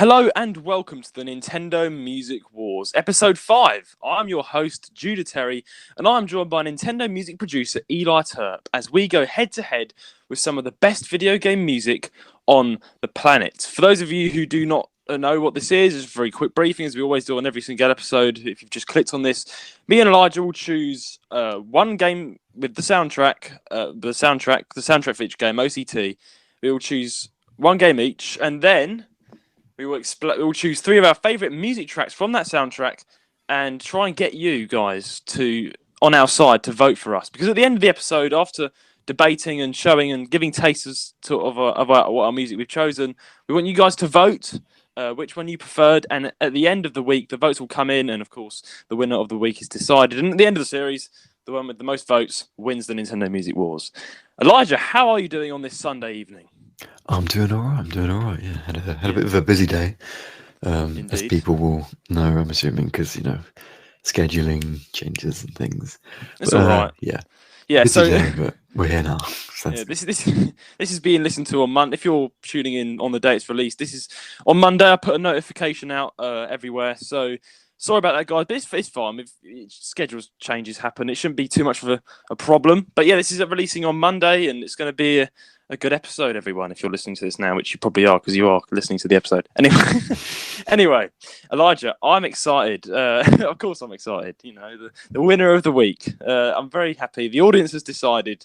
Hello and welcome to the Nintendo Music Wars, Episode 5. I'm your host, Judah Terry, and I'm joined by Nintendo music producer Eli Turp as we go head-to-head with some of the best video game music on the planet. For those of you who do not know what this is, it's a very quick briefing, as we always do on every single episode. If you've just clicked on this, me and Elijah will choose one game with the soundtrack for each game, OCT. We will choose one game each, and then we will choose three of our favourite music tracks from that soundtrack and try and get you guys on our side to vote for us. Because at the end of the episode, after debating and showing and giving tastes of what our music we've chosen, we want you guys to vote which one you preferred. And at the end of the week, the votes will come in, and of course, the winner of the week is decided. And at the end of the series, the one with the most votes wins the Nintendo Music Wars. Elijah, how are you doing on this Sunday evening? I'm doing all right. Yeah, had a bit of a busy day, as people will know. I'm assuming because scheduling changes and things. It's all right. Yeah. Busy so day, but we're here now. Yeah, this is being listened to on Monday. If you're tuning in on the day it's released, this is on Monday. I put a notification out everywhere. So sorry about that, guys. But it's fine. If schedules changes happen, it shouldn't be too much of a problem. But yeah, this is releasing on Monday, and it's going to be a good episode, everyone, if you're listening to this now, which you probably are because you are listening to the episode. Anyway, Elijah, I'm excited. Of course I'm excited. The winner of the week. I'm very happy. The audience has decided.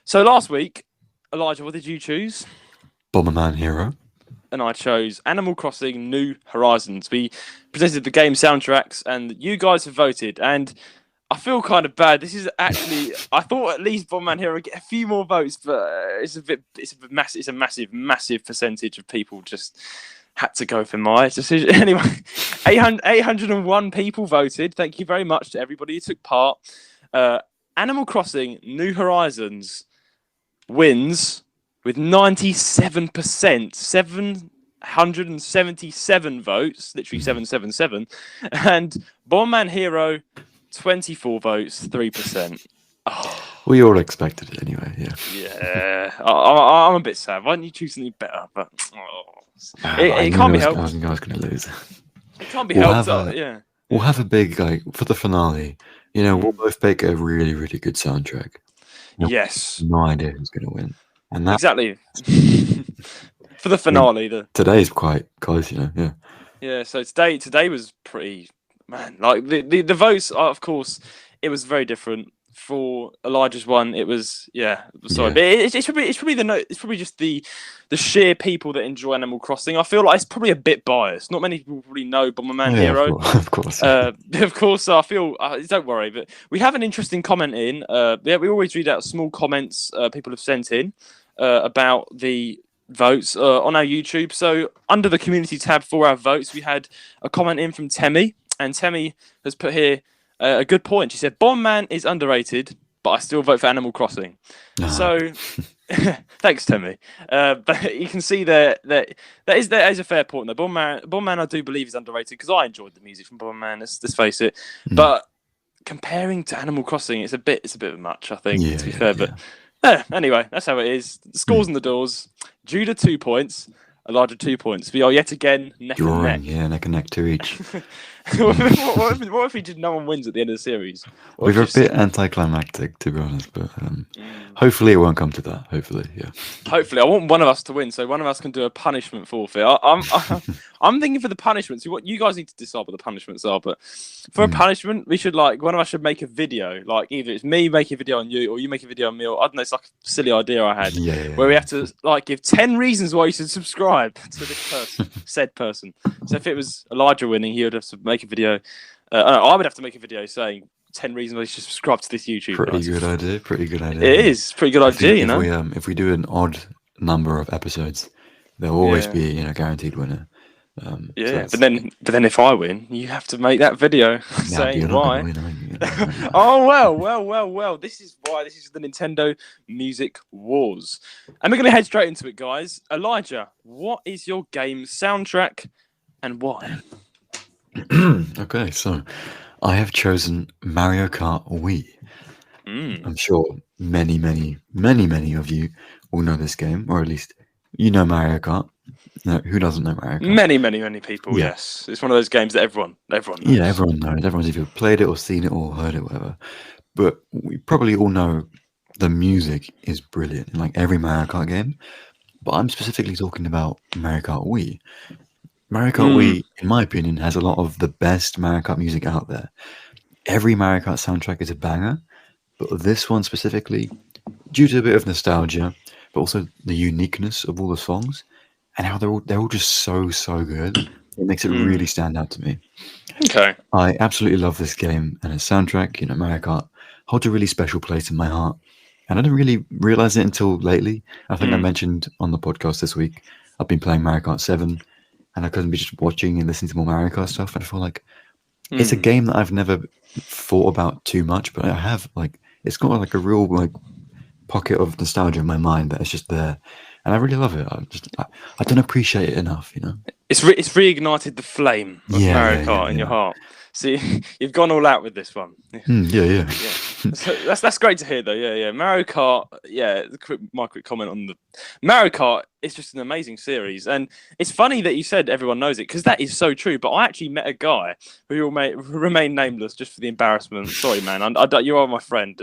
So last week, Elijah, what did you choose? Bomberman Hero. And I chose Animal Crossing New Horizons. We presented the game soundtracks, and you guys have voted, and I feel kind of bad. This is actually, I thought at least Bomberman Hero would get a few more votes, but it's a massive percentage of people just had to go for my decision. Anyway, 801 people voted. Thank you very much to everybody who took part. Animal Crossing New Horizons wins with 97%, 777 votes, literally 777, and Bomberman Hero 24 votes, 3%. Oh. We all expected it anyway, yeah. Yeah, I'm a bit sad. Why didn't you choose something better? But it can't be helped. I was going to lose. It can't be helped. We'll have a big, for the finale, we'll both pick a really, really good soundtrack. Yes. No idea who's going to win. And that, exactly. For the finale. Today's quite close, yeah. Yeah, so today was pretty... Man, like the votes are, of course, it was very different. For Elijah's one, it was but it's probably just the sheer people that enjoy Animal Crossing. I feel like it's probably a bit biased. Not many people probably know Bomberman Hero. Of course. Of course, I feel. Don't worry, but we have an interesting comment in. We always read out small comments people have sent in about the votes on our YouTube. So under the community tab for our votes, we had a comment in from Temi. And Temi has put here a good point. She said, Bomberman is underrated, but I still vote for Animal Crossing. So, thanks, Temi. But you can see that is a fair point. Though. Bomberman, I do believe, is underrated because I enjoyed the music from Bomberman, let's face it. But comparing to Animal Crossing, it's a bit much, I think, to be fair. But anyway, that's how it is. The scores in the doors. Judah 2 points. Elijah 2 points. We are yet again neck and neck. Yeah, neck and neck to each. what if we did no one wins at the end of the series? We're a bit anticlimactic, to be honest, but hopefully it won't come to that. Hopefully, yeah. Hopefully, I want one of us to win, so one of us can do a punishment forfeit. I'm thinking for the punishments. What you guys need to decide what the punishments are, but for a punishment, we should one of us should make a video. Like either it's me making a video on you, or you make a video on me. Or I don't know. It's like a silly idea I had, where we have to give 10 reasons why you should subscribe to this person, said person. So if it was Elijah winning, he would have to make a video. I would have to make a video saying 10 reasons why you should subscribe to this YouTube. Pretty good idea. It is pretty good idea, If we do an odd number of episodes, there'll always be a guaranteed winner. But then if I win, you have to make that video saying why. Oh well. This is why. This is the Nintendo Music Wars, and we're gonna head straight into it, guys. Elijah, what is your game soundtrack, and why? Okay, so I have chosen Mario Kart Wii. I'm sure many of you will know this game, or at least Mario Kart. Who doesn't know Mario Kart? Many people. Yeah. Yes, it's one of those games that everyone knows. Yeah, everyone knows. Everyone's either played it or seen it or heard it, whatever. But we probably all know the music is brilliant in like every Mario Kart game. But I'm specifically talking about Mario Kart Wii. Mario Kart Wii, in my opinion, has a lot of the best Mario Kart music out there. Every Mario Kart soundtrack is a banger, but this one specifically, due to a bit of nostalgia, but also the uniqueness of all the songs and how they're all just so good, it makes it really stand out to me. Okay. I absolutely love this game and its soundtrack. You know, Mario Kart holds a really special place in my heart, and I didn't really realize it until lately. I think I mentioned on the podcast this week I've been playing Mario Kart 7, and I couldn't be just watching and listening to more Mario Kart stuff. And I feel like it's a game that I've never thought about too much, but I have. Like, it's got like a real like pocket of nostalgia in my mind that is just there, and I really love it. I don't appreciate it enough, you know. It's reignited the flame of Mario Kart in your heart. See, you've gone all out with this one. Yeah. So that's great to hear, though. Yeah. Mario Kart. Yeah, my quick comment on the Mario Kart. It's just an amazing series, and it's funny that you said everyone knows it because that is so true. But I actually met a guy who will remain nameless just for the embarrassment. Sorry, man. You are my friend.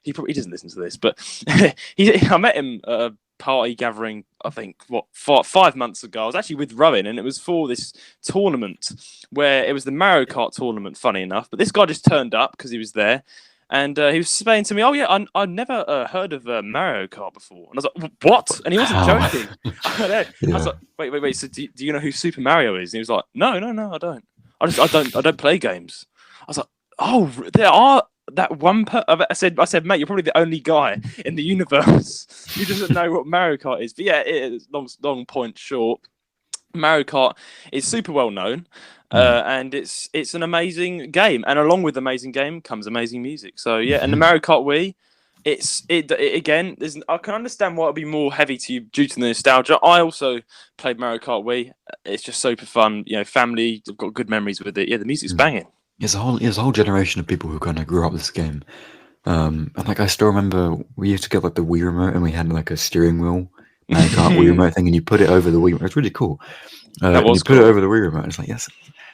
He doesn't listen to this, but I met him at a party gathering, I think 5 months ago. I was actually with Rowan, and it was for this tournament where it was the Mario Kart tournament, funny enough, but this guy just turned up because he was there, and he was saying to me, oh yeah, I never heard of Mario Kart before. And I was like, what? And he wasn't joking. I was like, wait, so do you know who Super Mario is? And he was like, no, I don't. I don't play games. I was like, oh, there are that one I said, mate, you're probably the only guy in the universe who doesn't know what Mario Kart is. But yeah, it is long point short. Mario Kart is super well known, and it's an amazing game. And along with amazing game comes amazing music. So yeah, and the Mario Kart Wii, it again. I can understand why it'd be more heavy to you due to the nostalgia. I also played Mario Kart Wii. It's just super fun. You know, family. I've got good memories with it. Yeah, the music's banging. There's a whole generation of people who kind of grew up with this game. And like I still remember we used to get like the Wii remote and we had like a steering wheel Mario Kart Wii remote thing, and you put it over the Wii remote. It's really cool. That was you put it over the Wii remote. It's like, yes,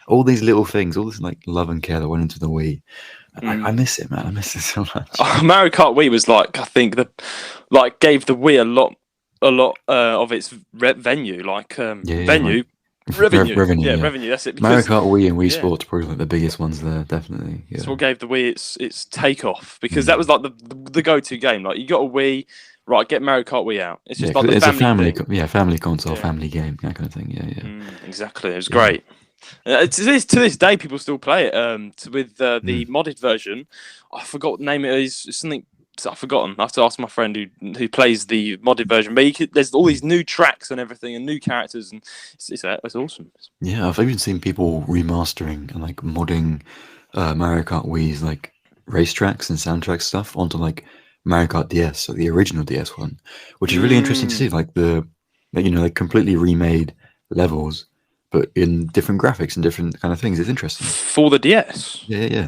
all these little things, all this like love and care that went into the Wii. I miss it, man. I miss it so much. Mario Kart Wii was like, I think gave the Wii a lot of its venue, venue. Revenue. Revenue. That's it. Mario Kart Wii and Wii Sports probably like the biggest ones there, definitely. Yeah. That's what gave the Wii its takeoff, because that was like the go-to game. Like, you got a Wii, right? Get Mario Kart Wii out. It's just like it's family console, family game, that kind of thing. Yeah. Exactly. It was great. To this day, people still play it. With the modded version, I forgot what the name it is. It's something I've forgotten. I have to ask my friend who plays the modded version. But there's all these new tracks and everything, and new characters, and it's awesome. Yeah, I've even seen people remastering and like modding Mario Kart Wii's like racetracks and soundtrack stuff onto like Mario Kart DS, so the original DS one, which is really interesting to see. Like like completely remade levels, but in different graphics and different kind of things. It's interesting for the DS. Yeah.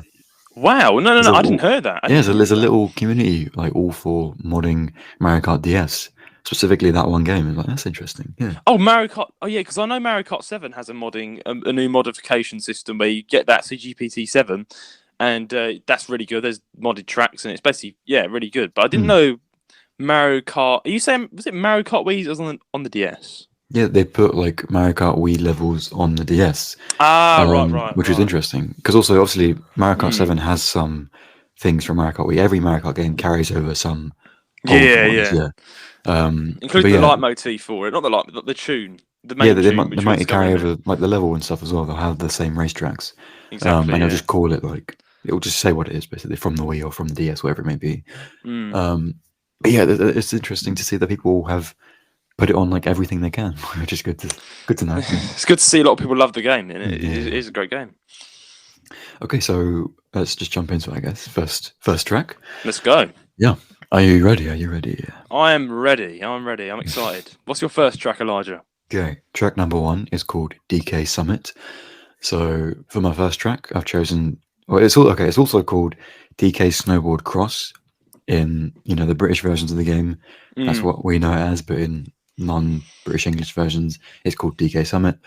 Wow, no, I didn't hear that. There's a little community like all for modding Mario Kart DS, specifically that one game. Like, that's interesting. Yeah. Oh, Mario Kart. Oh, yeah, because I know Mario Kart 7 has a new modification system where you get that CGPT 7, and that's really good. There's modded tracks, and it's basically really good. But I didn't know Mario Kart. Are you saying was it Mario Kart Wii on the DS? Yeah, they put like Mario Kart Wii levels on the DS. Right. Which is interesting because also obviously Mario Kart 7 has some things from Mario Kart Wii. Every Mario Kart game carries over some. Including the leitmotif for it, not the tune. The main they might carry over like the level and stuff as well. They'll have the same racetracks. Exactly. And they'll just call it like it'll just say what it is basically from the Wii or from the DS, whatever it may be. But yeah, it's interesting to see that people have put it on like everything they can, which is good to know. It's good to see a lot of people love the game, and it is a great game. Okay, so let's just jump into it, I guess. First track. Let's go. Yeah. Are you ready? I am ready. I'm excited. What's your first track, Elijah? Okay, track number 1 is called DK Summit. So for my first track, I've chosen. Well, it's also called DK Snowboard Cross in the British versions of the game. That's what we know it as, but in non-British English versions. It's called DK Summit.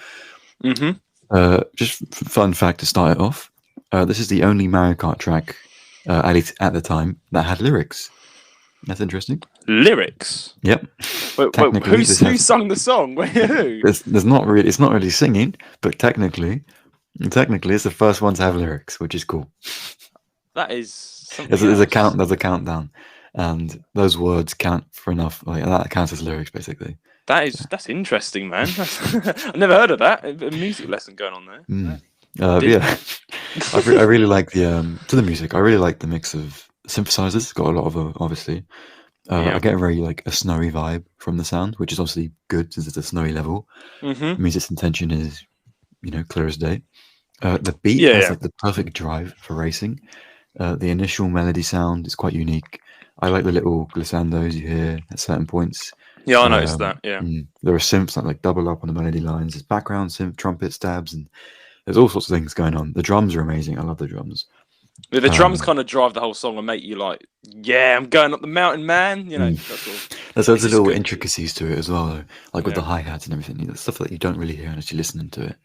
Just fun fact to start it off. This is the only Mario Kart track, at least at the time, that had lyrics. That's interesting. Lyrics? Yep. Wait, who sung the song? Who? There's not really. It's not really singing, but technically, it's the first one to have lyrics, which is cool. That is something. There's a countdown, and those words count for enough. Like that counts as lyrics, basically. That's interesting, man. I've never heard of that. A music lesson going on there. Yeah, I really like the music. I really like the mix of synthesizers. It's got a lot of obviously. I get a very like a snowy vibe from the sound, which is obviously good since it's a snowy level. Music's intention is, clear as day. The beat has like the perfect drive for racing. The initial melody sound is quite unique. I like the little glissandos you hear at certain points. Yeah, I noticed that. Yeah, there are synths that like double up on the melody lines. There's background synth, trumpet stabs, and there's all sorts of things going on. The drums are amazing. I love the drums. Yeah, the drums kind of drive the whole song and make you like, yeah, I'm going up the mountain, man. That's all. There's those little intricacies to it as well, though. Like with the hi-hats and everything. Stuff that you don't really hear unless you're listening to it,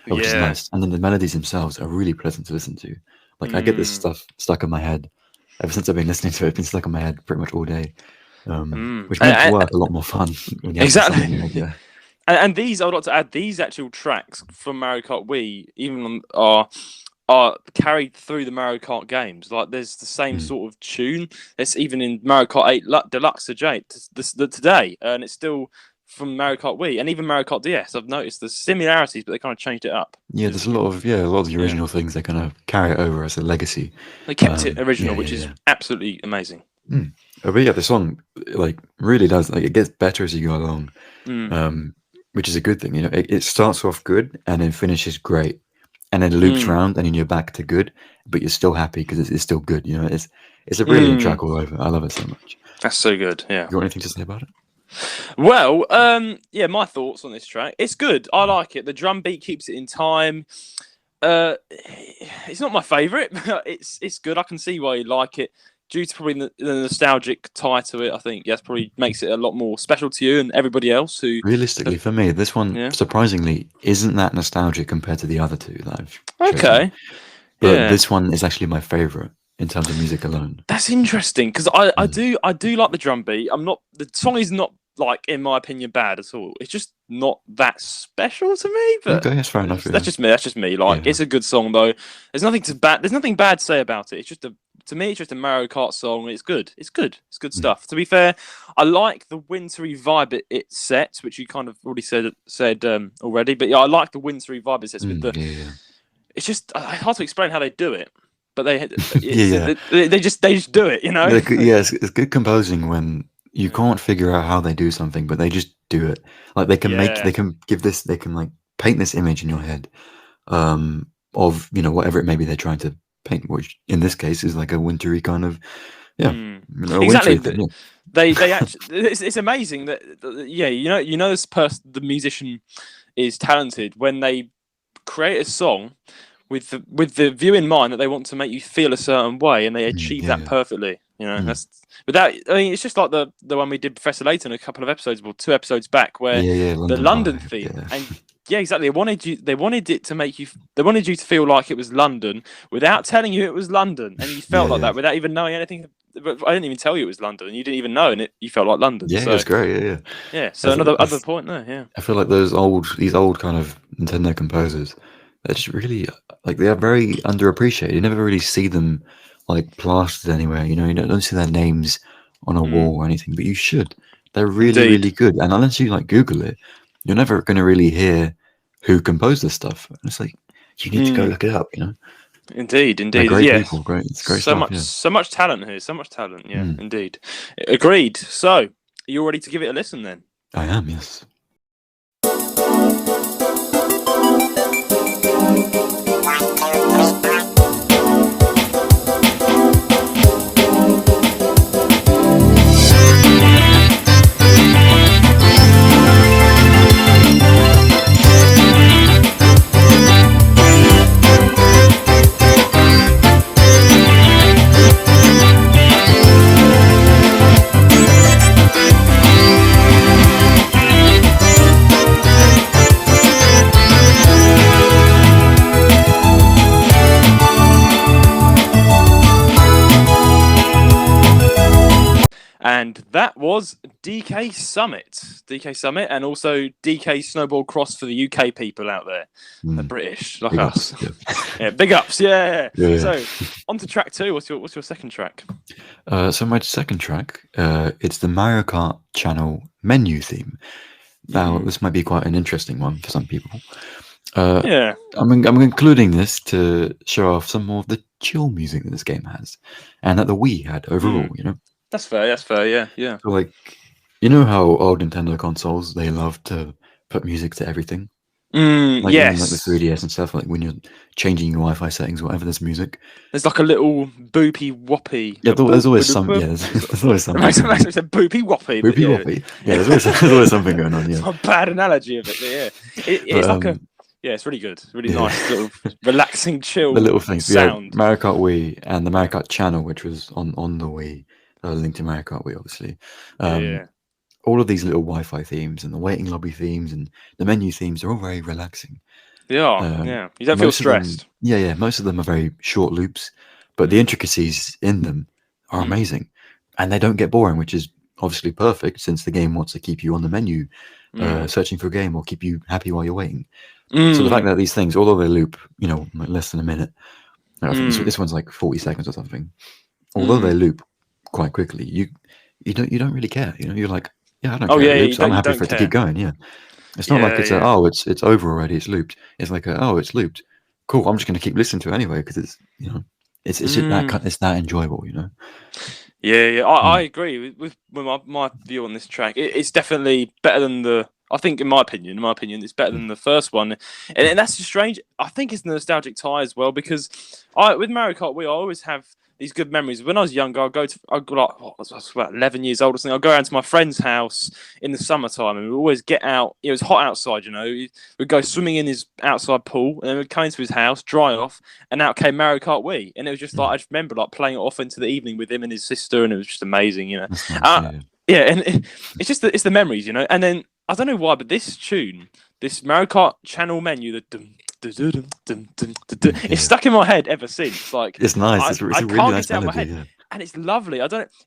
which is nice. And then the melodies themselves are really pleasant to listen to. Like I get this stuff stuck in my head. Ever since I've been listening to it, it's been stuck in my head pretty much all day. Which makes work a lot more fun. Exactly. And these, I would like to add, these actual tracks from Mario Kart Wii, even are carried through the Mario Kart games. Like there's the same sort of tune. It's even in Mario Kart 8 Deluxe today, and it's still from Mario Kart Wii and even Mario Kart DS. I've noticed the similarities, but they kind of changed it up. Yeah, there's a lot of the original things. They kind of carry it over as a legacy. They kept it original, which is absolutely amazing. But yeah, the song like really does it gets better as you go along, which is a good thing. It starts off good and then finishes great, and then loops round and then you're back to good, but you're still happy because it's still good. It's a brilliant track all over. I love it so much. That's so good. Yeah. You want anything to say about it? Well, my thoughts on this track. It's good. I like it. The drum beat keeps it in time. It's not my favourite, but it's good. I can see why you like it. Due to probably the nostalgic tie to it, I think probably makes it a lot more special to you and everybody else who. Realistically, for me, this one surprisingly isn't that nostalgic compared to the other two that I've chosen. But this one is actually my favourite in terms of music alone. That's interesting because I do like the drum beat. The song is not like, in my opinion, bad at all. It's just not that special to me. But okay, that's fair enough. That's just me. Like it's a good song though. There's nothing bad to say about it. It's just to me, it's just a Mario Kart song. It's good. It's good stuff. To be fair, I like the wintry vibe it sets, which you kind of already said already. But yeah, I like the wintry vibe it sets with the. It's just hard to explain how they do it, but they just do it. It's good composing when you can't figure out how they do something, but they just do it. Like they can like paint this image in your head, of whatever it may be they're trying to paint, which in this case is like a wintry kind of exactly. They actually it's amazing that the musician is talented when they create a song with the view in mind that they want to make you feel a certain way, and they achieve that perfectly. That's without. I mean, it's just like the one we did Professor Layton a couple of episodes, 2 episodes back, where the London theme and. Yeah, exactly. They wanted it to make you. They wanted you to feel like it was London without telling you it was London, and you felt like that without even knowing anything. But I didn't even tell you it was London, and you didn't even know, and you felt like London. Yeah, so, it was great. Yeah. So other point there. Yeah. I feel like these old kind of Nintendo composers, they're just really they are very underappreciated. You never really see them like plastered anywhere. You don't see their names on a wall or anything, but you should. They're really, really good, and unless you Google it. You're never going to really hear who composed this stuff. It's like you need to go look it up. Indeed. They're great people, great. It's great stuff. So much talent here. So much talent. Yeah, indeed. Agreed. So, are you ready to give it a listen then? I am. Yes. That was DK Summit, and also DK Snowboard Cross for the UK people out there, the British like Big us. ups, yeah. Yeah, big ups, yeah. Yeah. So, on to track 2. What's your second track? So my second track, it's the Mario Kart channel menu theme. Now, this might be quite an interesting one for some people. Yeah. I'm including this to show off some more of the chill music that this game has, and that the Wii had overall. You know, That's fair. Yeah. so like, you know how old Nintendo consoles, they love to put music to everything. Like Yes. even like the 3DS and stuff. Like when you're changing your Wi-Fi settings, or whatever, there's music. There's like a little boopy whoppy. Yeah, there's always some. Yeah, there's always something. It's a boopy whoppy. Boopy whoppy. Yeah, there's always something going on. Yeah, it's not a bad analogy of it, but yeah, it's like a. Yeah, it's really good. Really nice little relaxing, chill the little things. sound. Yeah, Mario Kart Wii and the Mario Kart channel, which was on the Wii, linked to Mario Kart Wii, obviously. All of these little Wi-Fi themes and the waiting lobby themes and the menu themes are all very relaxing. Yeah. You don't feel stressed. Most of them are very short loops, but the intricacies in them are amazing, and they don't get boring, which is obviously perfect since the game wants to keep you on the menu, searching for a game or keep you happy while you're waiting. So the fact that these things, although they loop, like less than a minute, I think this one's like 40 seconds or something. Although they loop quite quickly, you don't really care. You're like, I don't care. It loops. I'm happy for it to keep going. Yeah, it's not like it's it's over already. It's looped. It's like it's looped. Cool. I'm just going to keep listening to it anyway because it's it's just it's that enjoyable. Yeah. I agree with my view on this track. It's definitely better than I think, in my opinion, it's better than the first one, and that's just strange. I think it's the nostalgic tie as well because with Mario Kart Wii, I always have these good memories. When I was younger, I was about 11 years old or something. I'd go around to my friend's house in the summertime, and we'd always get out. It was hot outside, We'd go swimming in his outside pool, and then we'd come into his house, dry off, and out came Mario Kart Wii. And it was just like I just remember playing it off into the evening with him and his sister, and it was just amazing, That's nice, and it's just it's the memories, And then I don't know why, but this tune, this Mario Kart channel menu, the it's stuck in my head ever since. Like it's nice. It's a really nice melody, and it's lovely.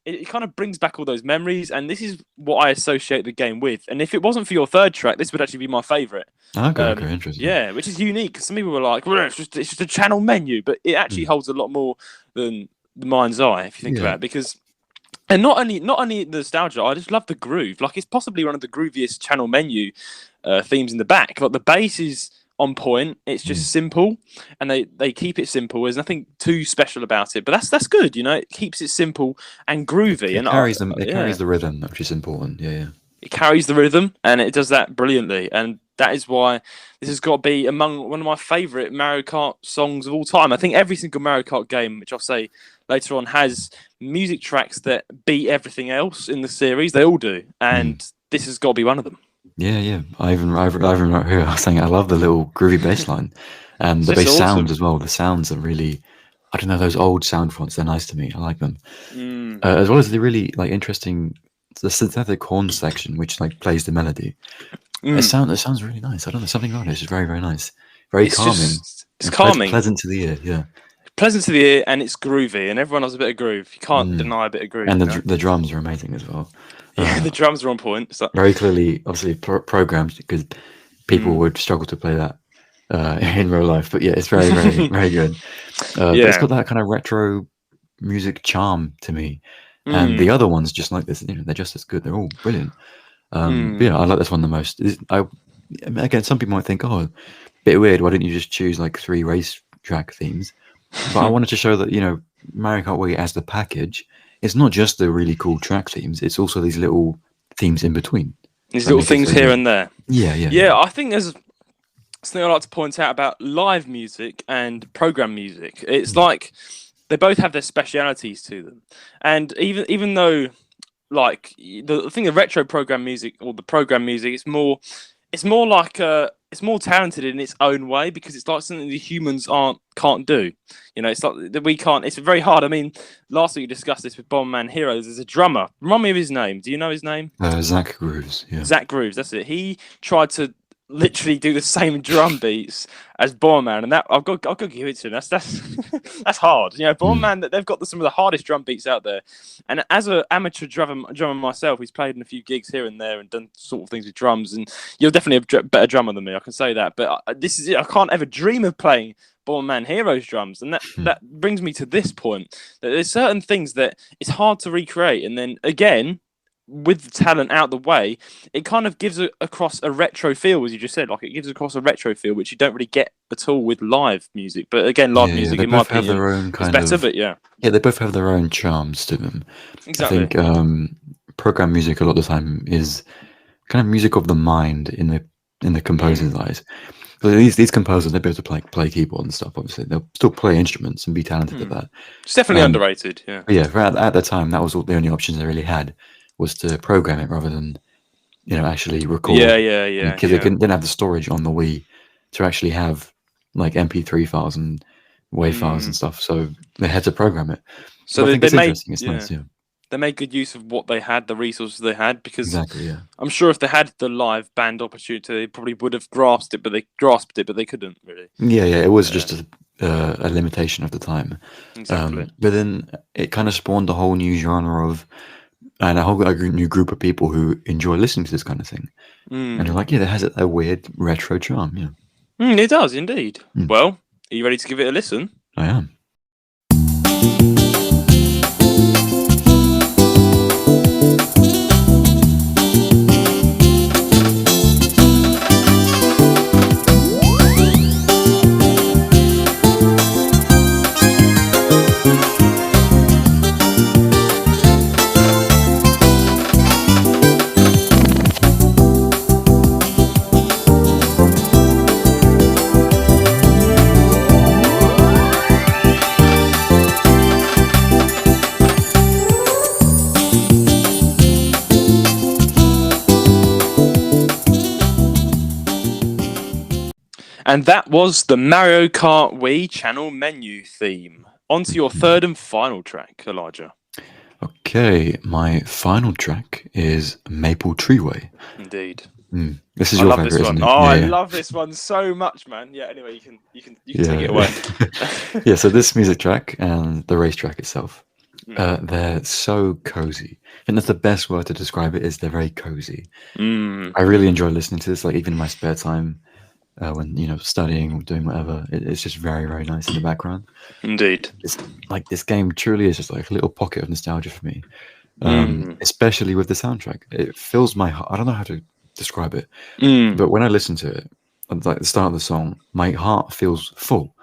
It kind of brings back all those memories, and this is what I associate the game with. And if it wasn't for your third track, this would actually be my favourite. Okay, interesting. Yeah, which is unique because some people were like, "Well, it's just a channel menu," but it actually holds a lot more than the mind's eye if you think about it, because. And not only the nostalgia, I just love the groove. Like it's possibly one of the grooviest channel menu themes in the back. Like the bass is on point. It's just simple, and they keep it simple. There's nothing too special about it, but that's good. It keeps it simple and groovy. It carries them. It carries the rhythm, which is important. Yeah. It carries the rhythm, and it does that brilliantly. And that is why this has got to be among one of my favourite Mario Kart songs of all time. I think every single Mario Kart game, which I'll say later on, has music tracks that beat everything else in the series. They all do, and this has got to be one of them. Yeah. I even wrote here. I was saying I love the little groovy bass line and the bass sounds as well. The sounds are really, I don't know, those old sound fonts. They're nice to me. I like them, as well as the really interesting the synthetic horn section, which plays the melody. It sounds really nice. I don't know, something about it. It's just very, very nice. Very calming. It's calming. Pleasant to the ear, yeah. Pleasant to the ear, and it's groovy, and everyone has a bit of groove. You can't deny a bit of groove. And the drums are amazing as well. Yeah, the drums are on point. So. Very clearly, obviously, programmed because people would struggle to play that in real life. But yeah, it's very, very, very good. But it's got that kind of retro music charm to me. And the other ones, just like this, they're just as good. They're all brilliant. But yeah, I like this one the most. Again, some people might think, a bit weird. Why didn't you just choose 3 race track themes? But I wanted to show that Mario Kart Wii as the package, it's not just the really cool track themes. It's also these little themes in between. These little things here and there. Yeah. I think there's something I like to point out about live music and program music. It's like they both have their specialities to them, and even though the thing, the retro program music or the program music, it's more like it's more talented in its own way because it's like something the humans can't do. It's like that we can't. It's very hard. I mean, last week we discussed this with Bomberman Heroes. There's a drummer. Remind me of his name. Do you know his name? Zach Grooves. Yeah. Zach Grooves. That's it. He tried to literally do the same drum beats as Bomberman, and that I've got to give it to him. That's that's hard. You know, Bomberman, they've got some of the hardest drum beats out there. And as an amateur drummer myself, who's played in a few gigs here and there and done sort of things with drums, and you're definitely a better drummer than me. I can say that. But this is it. I can't ever dream of playing Bomberman Heroes drums, and that brings me to this point that there's certain things that it's hard to recreate, and then again, with the talent out the way, it kind of gives across a retro feel, as you just said. Like, it gives across a retro feel, which you don't really get at all with live music. But again, live music, they in my both have opinion, their own is kind better. of But yeah, they both have their own charms to them. exactly. I think program music a lot of the time is kind of music of the mind in the composer's eyes. So these composers, they'll be able to play keyboard and stuff. Obviously, they'll still play instruments and be talented at that. It's definitely underrated. Yeah. But yeah, at the time, that was the only options they really had, was to program it rather than actually record. Yeah. Because they didn't have the storage on the Wii to actually have like MP3 files and WAV files and stuff. So they had to program it. So I think it's made, interesting. It's nice, yeah. They made good use of what they had, the resources they had, because Exactly, yeah. I'm sure if they had the live band opportunity, they probably would have grasped it, but they couldn't really. Yeah. It was just a limitation of the time. Exactly. But then it kind of spawned a whole new genre and a whole new group of people who enjoy listening to this kind of thing. And they're like, yeah, it has a weird retro charm, yeah. It does indeed. Well, are you ready to give it a listen? I am. And that was the Mario Kart Wii channel menu theme. On to your third and final track, Elijah. Okay, my final track is Maple Treeway. Indeed. This is your favorite, isn't it? I love this one so much, man. Yeah. Anyway, you can take it away. Yeah. So this music track and the racetrack itself, they're so cozy. I think that's the best word to describe it. Is they're very cozy. I really enjoy listening to this. Like, even in my spare time, when studying or doing whatever, it's just very, very nice in the background. Indeed. It's like, this game truly is just like a little pocket of nostalgia for me. Especially with the soundtrack, it fills my heart. I don't know how to describe it, but when I listen to it, at like the start of the song, my heart feels full.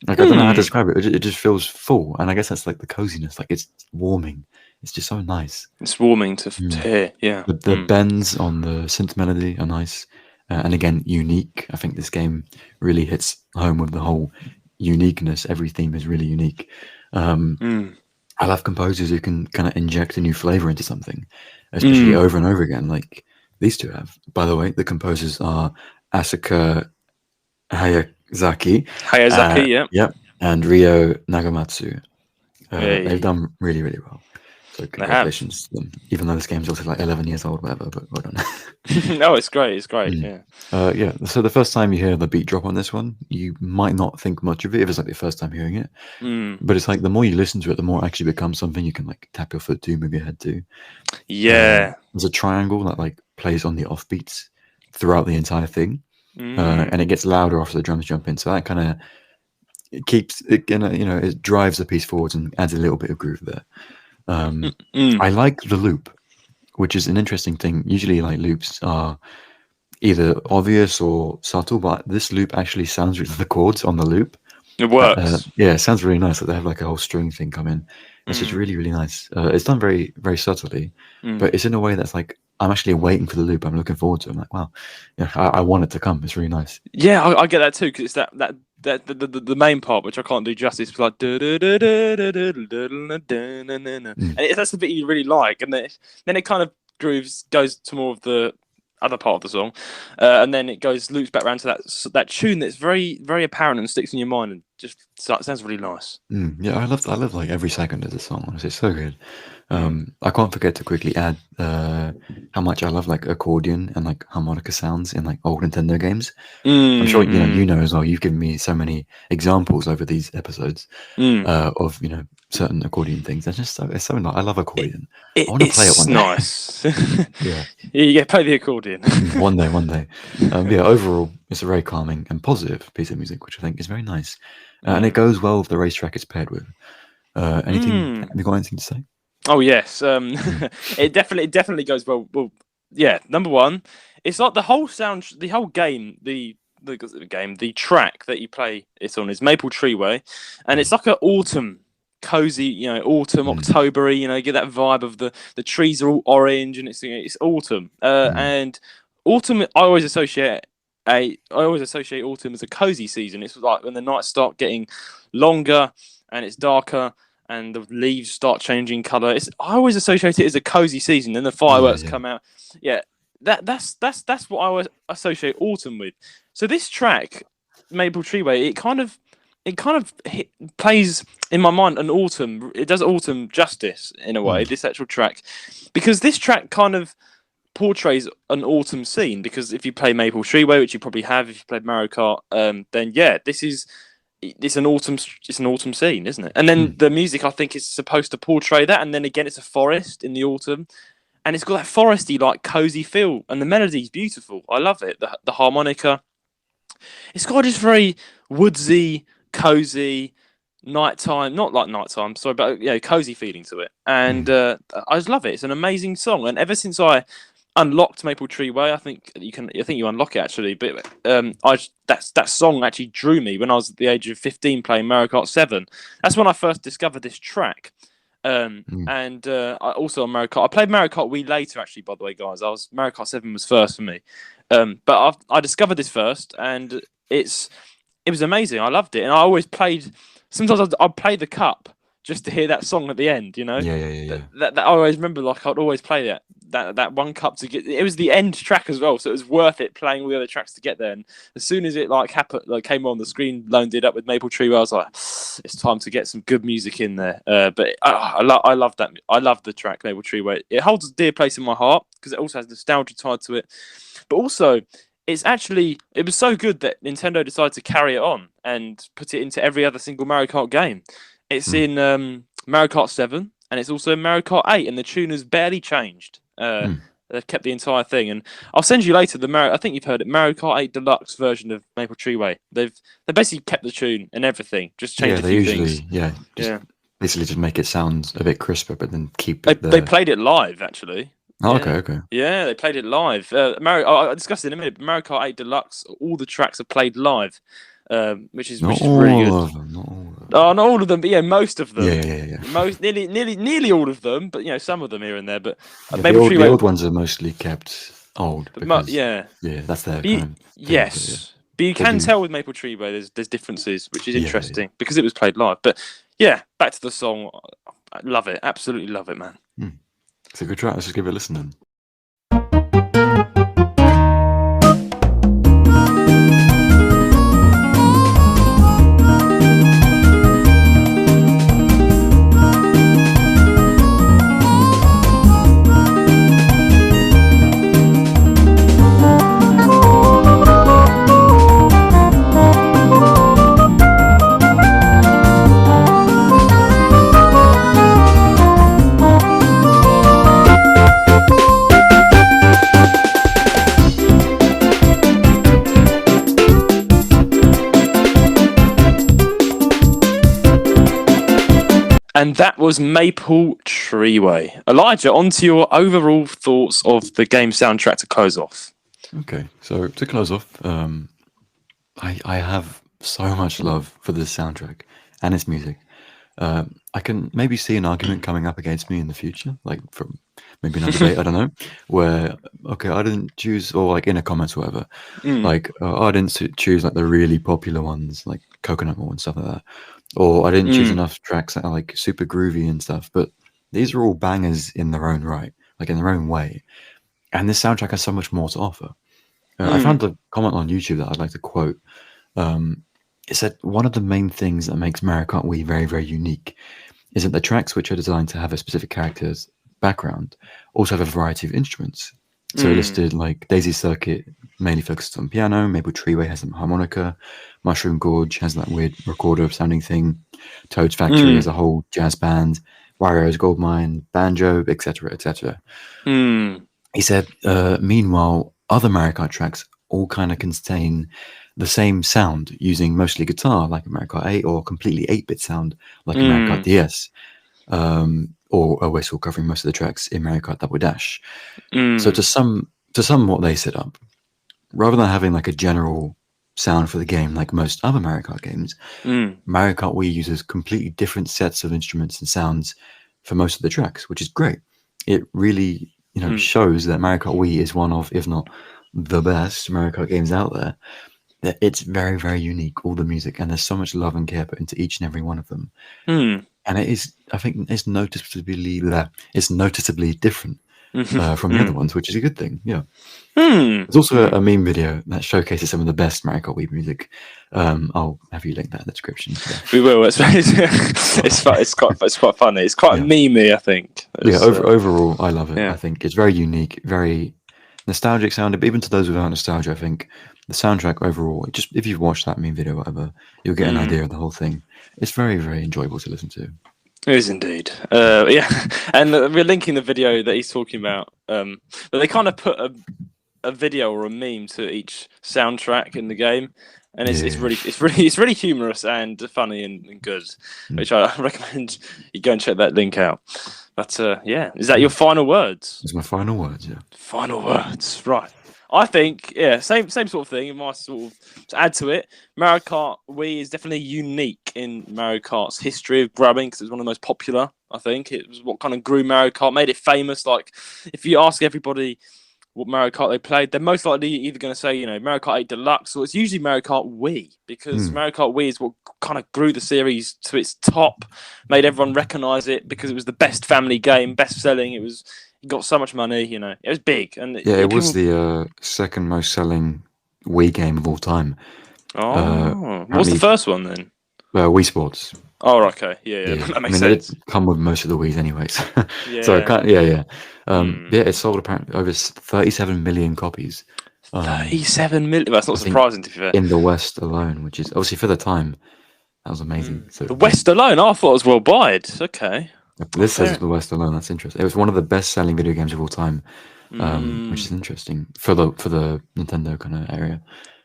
Like, I don't know how to describe it. It just feels full, and I guess that's like the coziness. Like, it's warming. It's just so nice. It's warming to hear. Yeah. The bends on the synth melody are nice, and again, unique. I think this game really hits home with the whole uniqueness. Every theme is really unique. I love composers who can kind of inject a new flavor into something, especially over and over again, like these two have. By the way, the composers are Asuka Hayazaki. Yep, and Ryo Nagamatsu. They've done really, really well. So congratulations to them. Even though this game's also like 11 years old, whatever, but well done. No, it's great. It's great. Yeah. So the first time you hear the beat drop on this one, you might not think much of it if it's like the first time hearing it. But it's like, the more you listen to it, the more it actually becomes something you can like tap your foot to, move your head to. Yeah. There's a triangle that like plays on the offbeats throughout the entire thing, and it gets louder after the drums jump in. So that kind of keeps it, it drives the piece forwards and adds a little bit of groove there. I like the loop, which is an interesting thing. Usually, like, loops are either obvious or subtle, but this loop actually sounds with the chords on the loop. It works. It sounds really nice. Like, they have like a whole string thing come in. It's just really, really nice. It's done very, very subtly, but it's in a way that's like, I'm actually waiting for the loop. I'm looking forward to it. I'm like, wow, I want it to come. It's really nice. Yeah, I get that too, because it's the main part, which I can't do justice. It's like, and that's the bit you really like, and then it kind of goes to more of the other part of the song, and then it loops back around to that tune that's very, very apparent and sticks in your mind, and just sounds really nice. Yeah, I love like every second of the song. Honestly, it's so good. I can't forget to quickly add how much I love like accordion and like harmonica sounds in like old Nintendo games. I'm sure you know as well. You've given me so many examples over these episodes of certain accordion things. It's so nice. I love accordion. I want to play it It's one day. nice. Yeah, You get play the accordion. one day. Yeah, overall, it's a very calming and positive piece of music, which I think is very nice, and it goes well with the racetrack it's paired with. Anything? Have you got anything to say? Oh yes, it definitely goes well. Well, yeah. Number one, it's like the whole game, the track that you play it on is Maple Treeway, and it's like an autumn, cozy, autumn, Octobery. You get that vibe of the trees are all orange, and it's autumn. And autumn, I always associate autumn as a cozy season. It's like when the nights start getting longer and it's darker and the leaves start changing colour. I always associate it as a cozy season. Then the fireworks come out. Yeah, that's what I always associate autumn with. So this track, Maple Treeway, it kind of plays in my mind an autumn. It does autumn justice in a way. This actual track, because this track kind of portrays an autumn scene. Because if you play Maple Treeway, which you probably have if you played Mario Kart, then yeah, it's an autumn scene, isn't it? And then the music, I think, is supposed to portray that. And then again, it's a forest in the autumn, and it's got that foresty, like cozy feel, and the melody's beautiful. I love it. The harmonica, it's got this very woodsy, cozy nighttime, not like nighttime, sorry, but cozy feeling to it. And I just love it. It's an amazing song. And ever since I unlocked Maple Treeway, I think you unlock it actually, but that song actually drew me when I was at the age of 15 playing Mario Kart 7. That's when I first discovered this track. And I also on Mario Kart, I played Mario Kart Wii later actually, by the way, guys. Mario Kart 7 was first for me. But I discovered this first, and it was amazing. I loved it, and I always played. Sometimes I'd play the cup just to hear that song at the end. Yeah. That I always remember. Like I'd always play that one cup to get. It was the end track as well, so it was worth it playing all the other tracks to get there. And as soon as it came on the screen, loaned it up with Maple Tree, I was like, it's time to get some good music in there. But I love that. I love the track Maple Tree. Where it holds a dear place in my heart because it also has nostalgia tied to it. But also, it was so good that Nintendo decided to carry it on and put it into every other single Mario Kart game. It's in Mario Kart 7, and it's also in Mario Kart 8, and the tune has barely changed. They've kept the entire thing, and I'll send you later I think you've heard it, Mario Kart 8 Deluxe version of Maple Treeway. They basically kept the tune and everything, just changed a few things. Basically just make it sound a bit crisper, but then keep it. They played it live actually. Oh, okay. Yeah, they played it live. I'll discuss it in a minute. But Mario Kart 8 Deluxe, all the tracks are played live, which is really good. Not all of them. Oh, not all of them, but most of them. Yeah. Nearly all of them, but some of them here and there. But the old ones are mostly kept old. Because, yeah, that's their yes. But you can tell with Maple Treeway there's differences, which is interesting because it was played live. But yeah, back to the song. I love it. Absolutely love it, man. It's a good track. Let's just give it a listen then. And that was Maple Treeway. Elijah, on to your overall thoughts of the game soundtrack to close off. Okay, so to close off, I have so much love for this soundtrack and its music. I can maybe see an argument coming up against me in the future, like from maybe another debate, I don't know, where, okay, I didn't choose, or like in a comments or whatever, like, I didn't choose like the really popular ones, like Coconut Mall and stuff like that. Or I didn't choose enough tracks that are like super groovy and stuff, but these are all bangers in their own right, like in their own way. And this soundtrack has so much more to offer. I found a comment on YouTube that I'd like to quote. It said, one of the main things that makes Mario Kart Wii very, very unique is that the tracks, which are designed to have a specific character's background, also have a variety of instruments. So it listed like Daisy Circuit mainly focuses on piano, Maple Treeway has some harmonica, Mushroom Gorge has that weird recorder sounding thing, Toad's Factory has a whole jazz band, Wario's Goldmine, banjo, etc., etc. He said, meanwhile, other Mario Kart tracks all kind of contain the same sound using mostly guitar, like a Mario Kart 8, or completely 8-bit sound, like a Mario Kart DS, or a whistle covering most of the tracks in Mario Kart Double Dash. So to sum what they set up, rather than having like a general sound for the game like most other Mario Kart games, Mario Kart Wii uses completely different sets of instruments and sounds for most of the tracks, which is great. It really, shows that Mario Kart Wii is one of, if not the best Mario Kart games out there. That it's very, very unique, all the music, and there's so much love and care put into each and every one of them. And it is, I think, it's noticeably different from the other ones, which is a good thing. Yeah. There's also a meme video that showcases some of the best Mario Kart Wii music. I'll have you link that in the description. Yeah. We will. It's quite funny. It's quite memey, I think. Overall, I love it. I think it's very unique, very nostalgic sounding. But even to those without nostalgia, I think the soundtrack overall, just if you've watched that meme video or whatever, you'll get an idea of the whole thing. It's very, very enjoyable to listen to. It is indeed. And we're linking the video that he's talking about. But they kind of put a video or a meme to each soundtrack in the game, and it's really humorous and funny and good, which I recommend you go and check that link out. But is that your final words? It's my final words. Yeah. Final words, right? I think, same sort of thing. My sort of to add to it, Mario Kart Wii is definitely unique in Mario Kart's history of growing because it was one of the most popular. I think it was what kind of grew Mario Kart, made it famous. Like, if you ask everybody what Mario Kart they played, they're most likely either going to say, Mario Kart 8 Deluxe, or it's usually Mario Kart Wii, because Mario Kart Wii is what kind of grew the series to its top, made everyone recognise it because it was the best family game, best selling. It got so much money, it was big. And it was the second most selling Wii game of all time. What's the first one then? Wii Sports. Oh, okay, yeah. That makes sense. It come with most of the Wiis anyways. So it can't, it sold apparently over 37 million copies. 37 million. That's not surprising to be fair. In the West alone, which is obviously for the time, that was amazing. So the West alone, I thought it was worldwide. Okay. This says the West alone. That's interesting. It was one of the best-selling video games of all time, which is interesting for the Nintendo kind of area.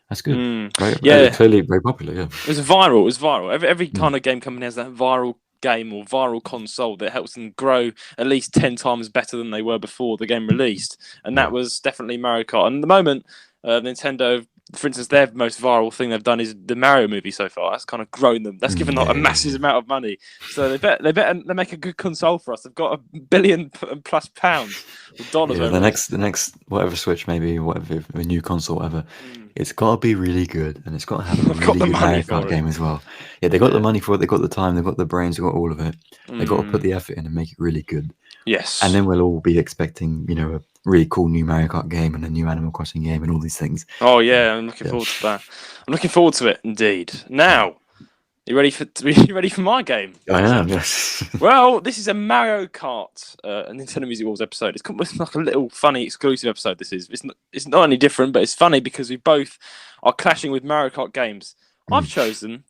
That's good. Clearly very popular. Yeah, it was viral. Every kind of game company has that viral game or viral console that helps them grow at least 10 times better than they were before the game released, and that was definitely Mario Kart. And at the moment, Nintendo, for instance, their most viral thing they've done is the Mario movie so far. That's kind of grown them. That's given them a massive amount of money. So they make a good console for us. They've got £1 billion plus pounds or dollars. Yeah, the next whatever Switch, maybe whatever a new console, whatever. It's got to be really good, and it's got to have a really good Mario Kart game as well. Yeah, they got the money for it. They got the time. They got the brains. They got all of it. They got to put the effort in and make it really good. Yes. And then we'll all be expecting, a really cool new Mario Kart game and a new Animal Crossing game and all these things. Oh yeah, I'm looking forward to that. I'm looking forward to it indeed. Now, you ready for my game? I am. Yes. Well, this is a Mario Kart, a Nintendo Music Wars episode. It's like a little funny exclusive episode. This is. It's not only different, but it's funny because we both are clashing with Mario Kart games. I've chosen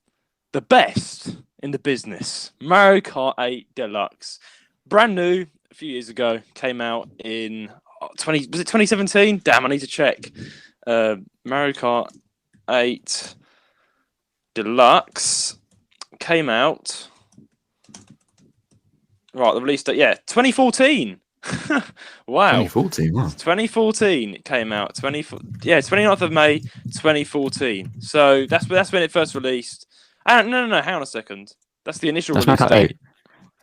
the best in the business, Mario Kart 8 Deluxe, brand new. A few years ago, came out in 2017? Damn, I need to check. Mario Kart 8 Deluxe came out. Right, the release date, 2014. Wow. 2014, wow. 2014 it came out. 29th of May, 2014. So that's when it first released. No, hang on a second. That's the initial release date.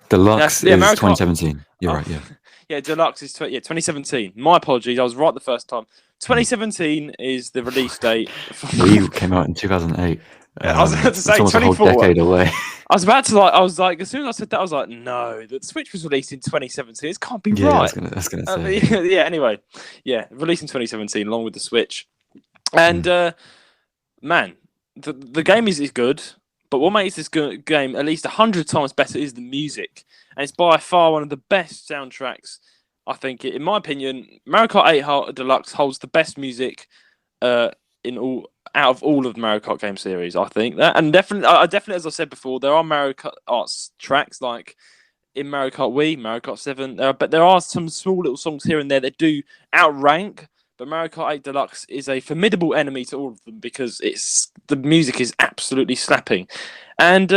Deluxe is 2017. You're right, yeah. Yeah, Deluxe is 2017. My apologies, I was right the first time. 2017 is the release date. Wii came out in 2008. I was about to say 24. A whole decade away. I was like, as soon as I said that, I was like, no, the Switch was released in 2017. It can't be right. I was gonna say. Anyway, released in 2017 along with the Switch. And man, the game is good, But what makes this game at least 100 times better is the music, and it's by far one of the best soundtracks. I think, in my opinion, Mario Kart 8 Deluxe holds the best music uh, in all out of all of the Mario Kart game series. I think that, and definitely, definitely, as I said before, there are Mario Kart arts tracks like in Mario Kart Wii, Mario Kart 7. But there are some small little songs here and there that do outrank. But Mario Kart 8 Deluxe is a formidable enemy to all of them because the music is absolutely slapping. And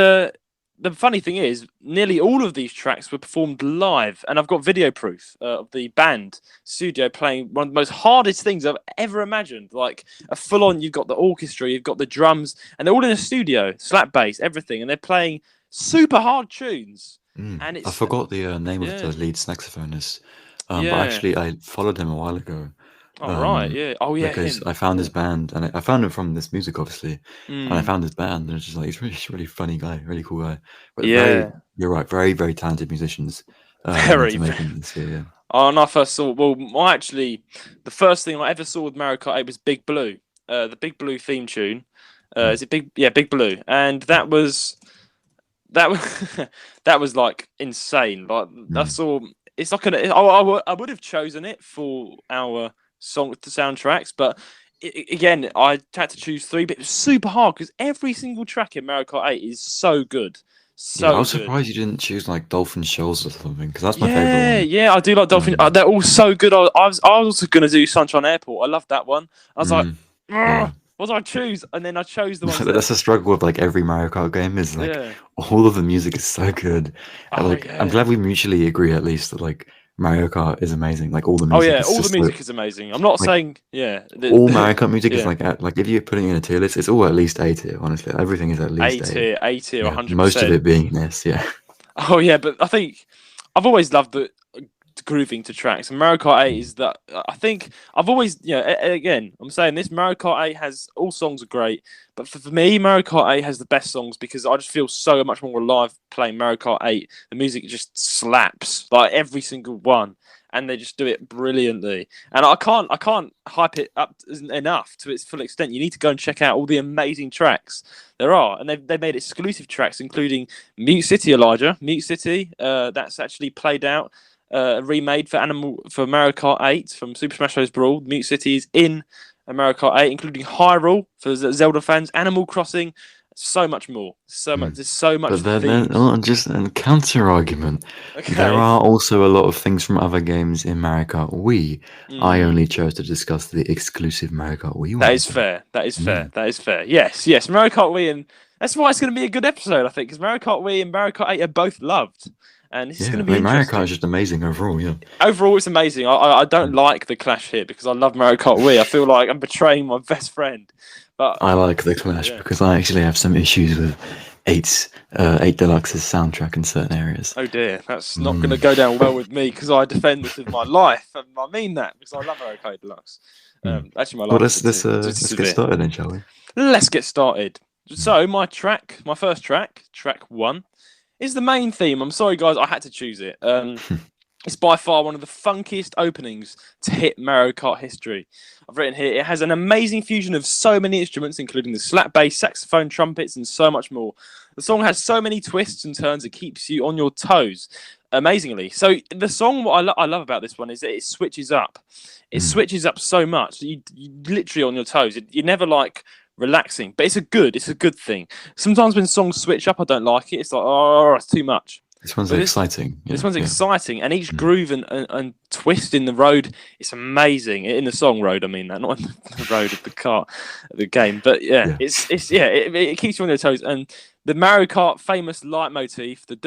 the funny thing is, nearly all of these tracks were performed live, and I've got video proof of the band studio playing one of the most hardest things I've ever imagined. Like a full-on, you've got the orchestra, you've got the drums, and they're all in a studio, slap bass, everything, and they're playing super hard tunes. And I it's forgot the name of yeah, the lead saxophonist, but yeah. actually I followed him a while ago. Oh right, yeah. Oh yeah, Because him. I found his Yeah. band, and I found him from this music, obviously. And I Mm, found his band, and it's just like he's really, really funny guy, really cool guy. But yeah. you're right, very, very talented musicians went Very, into very. making this. Yeah, Oh, and I first saw. Well, actually, the first thing I ever saw with Mario Kart 8 was Big Blue, the Big Blue theme tune. yeah. Is it Big? Yeah, Big Blue, and that was that was like insane. Like I Mm. saw. It's like I would have chosen it for our song soundtracks, but again, I had to choose three. But it was super hard because every single track in Mario Kart 8 is so good, Yeah, I so was good. surprised you didn't choose like Dolphin Shoals or something, because that's my favorite Yeah, one. yeah, I do like Dolphin. Um, They're all so good. I was also gonna do Sunshine Airport. I love that one. I was like, mm, "Ugh, yeah. what do I choose? And then I chose the ones that, That's the struggle with like every Mario Kart game is like yeah. all of the music is so good. And, Oh like I'm yeah. glad we mutually agree at least that like Mario Kart is amazing. Like all the Oh music yeah. is All the just so music is amazing. I'm not like saying yeah. all Mario Kart music is Yeah. like like if you're putting in a tier list, it's all at least A tier. Honestly, everything is at A least A. tier, A tier, Yeah, most of 100%. it being an S. Yeah. Oh yeah, but I think I've always loved the grooving to tracks. And Mario Kart 8 is that I think I've always again I'm saying this Mario Kart 8 has all songs are great, but for me Mario Kart 8 has the best songs because I just feel so much more alive playing Mario Kart 8. The music just slaps like every single one. And they just do it brilliantly, and I can't hype it up enough to its full extent. You need to go and check out all the amazing tracks there are, and they made exclusive tracks, including Mute City, Elijah. Mute City, that's actually played out, remade for Mario Kart 8 from Super Smash Bros. Brawl. Mute City is in Mario Kart 8, including Hyrule for Zelda fans, Animal Crossing, so much more. So much. Mm. There's so much But then themes. just a counter argument. There Okay. are also a lot of things from other games in Mario Kart Wii. I Mm. only chose to discuss the exclusive Mario Kart Wii That ones is though. fair. That is fair. Mm. That is fair. Yes, yes. Mario Kart Wii, and that's why it's going to be a good episode, I think, because Mario Kart Wii and Mario Kart 8 are both loved, and this is going Yeah, to I be mean Mario Kart is interesting. just amazing overall. Yeah. Overall, it's amazing. I don't Mm. like the clash here because I love Mario Kart Wii. I feel like I'm betraying my best friend, but I like the Clash yeah. because I actually have some issues with 8 Deluxe's soundtrack in certain areas. Oh dear, that's not going to Mm. go down well with me because I defend this with my life, and I mean that because I love Mario Kart Deluxe. Mm. Actually, my Well, life is a bit too let's get severe. started then, shall we? Let's get started. Mm. So my first track, track one, is the main theme. I'm sorry, guys, I had to choose it. It's by far one of the funkiest openings to hit Mario Kart history. I've written here, it has an amazing fusion of so many instruments, including the slap bass, saxophone, trumpets, and so much more. The song has so many twists and turns, it keeps you on your toes amazingly. So the song, what I love about this one is that it switches up. It Mm. switches up so much that you literally on your toes. You're never like relaxing, but it's a good thing. Sometimes when songs switch up, I don't like it. It's like, oh, it's too much. This one's But exciting. this Yeah, one's yeah. exciting, and each Mm. groove and twist in the road, it's amazing. In the song road, I mean that, not in the road of the car, the game. But yeah, Yeah. it keeps you on your toes. And the Mario Kart famous leitmotif, the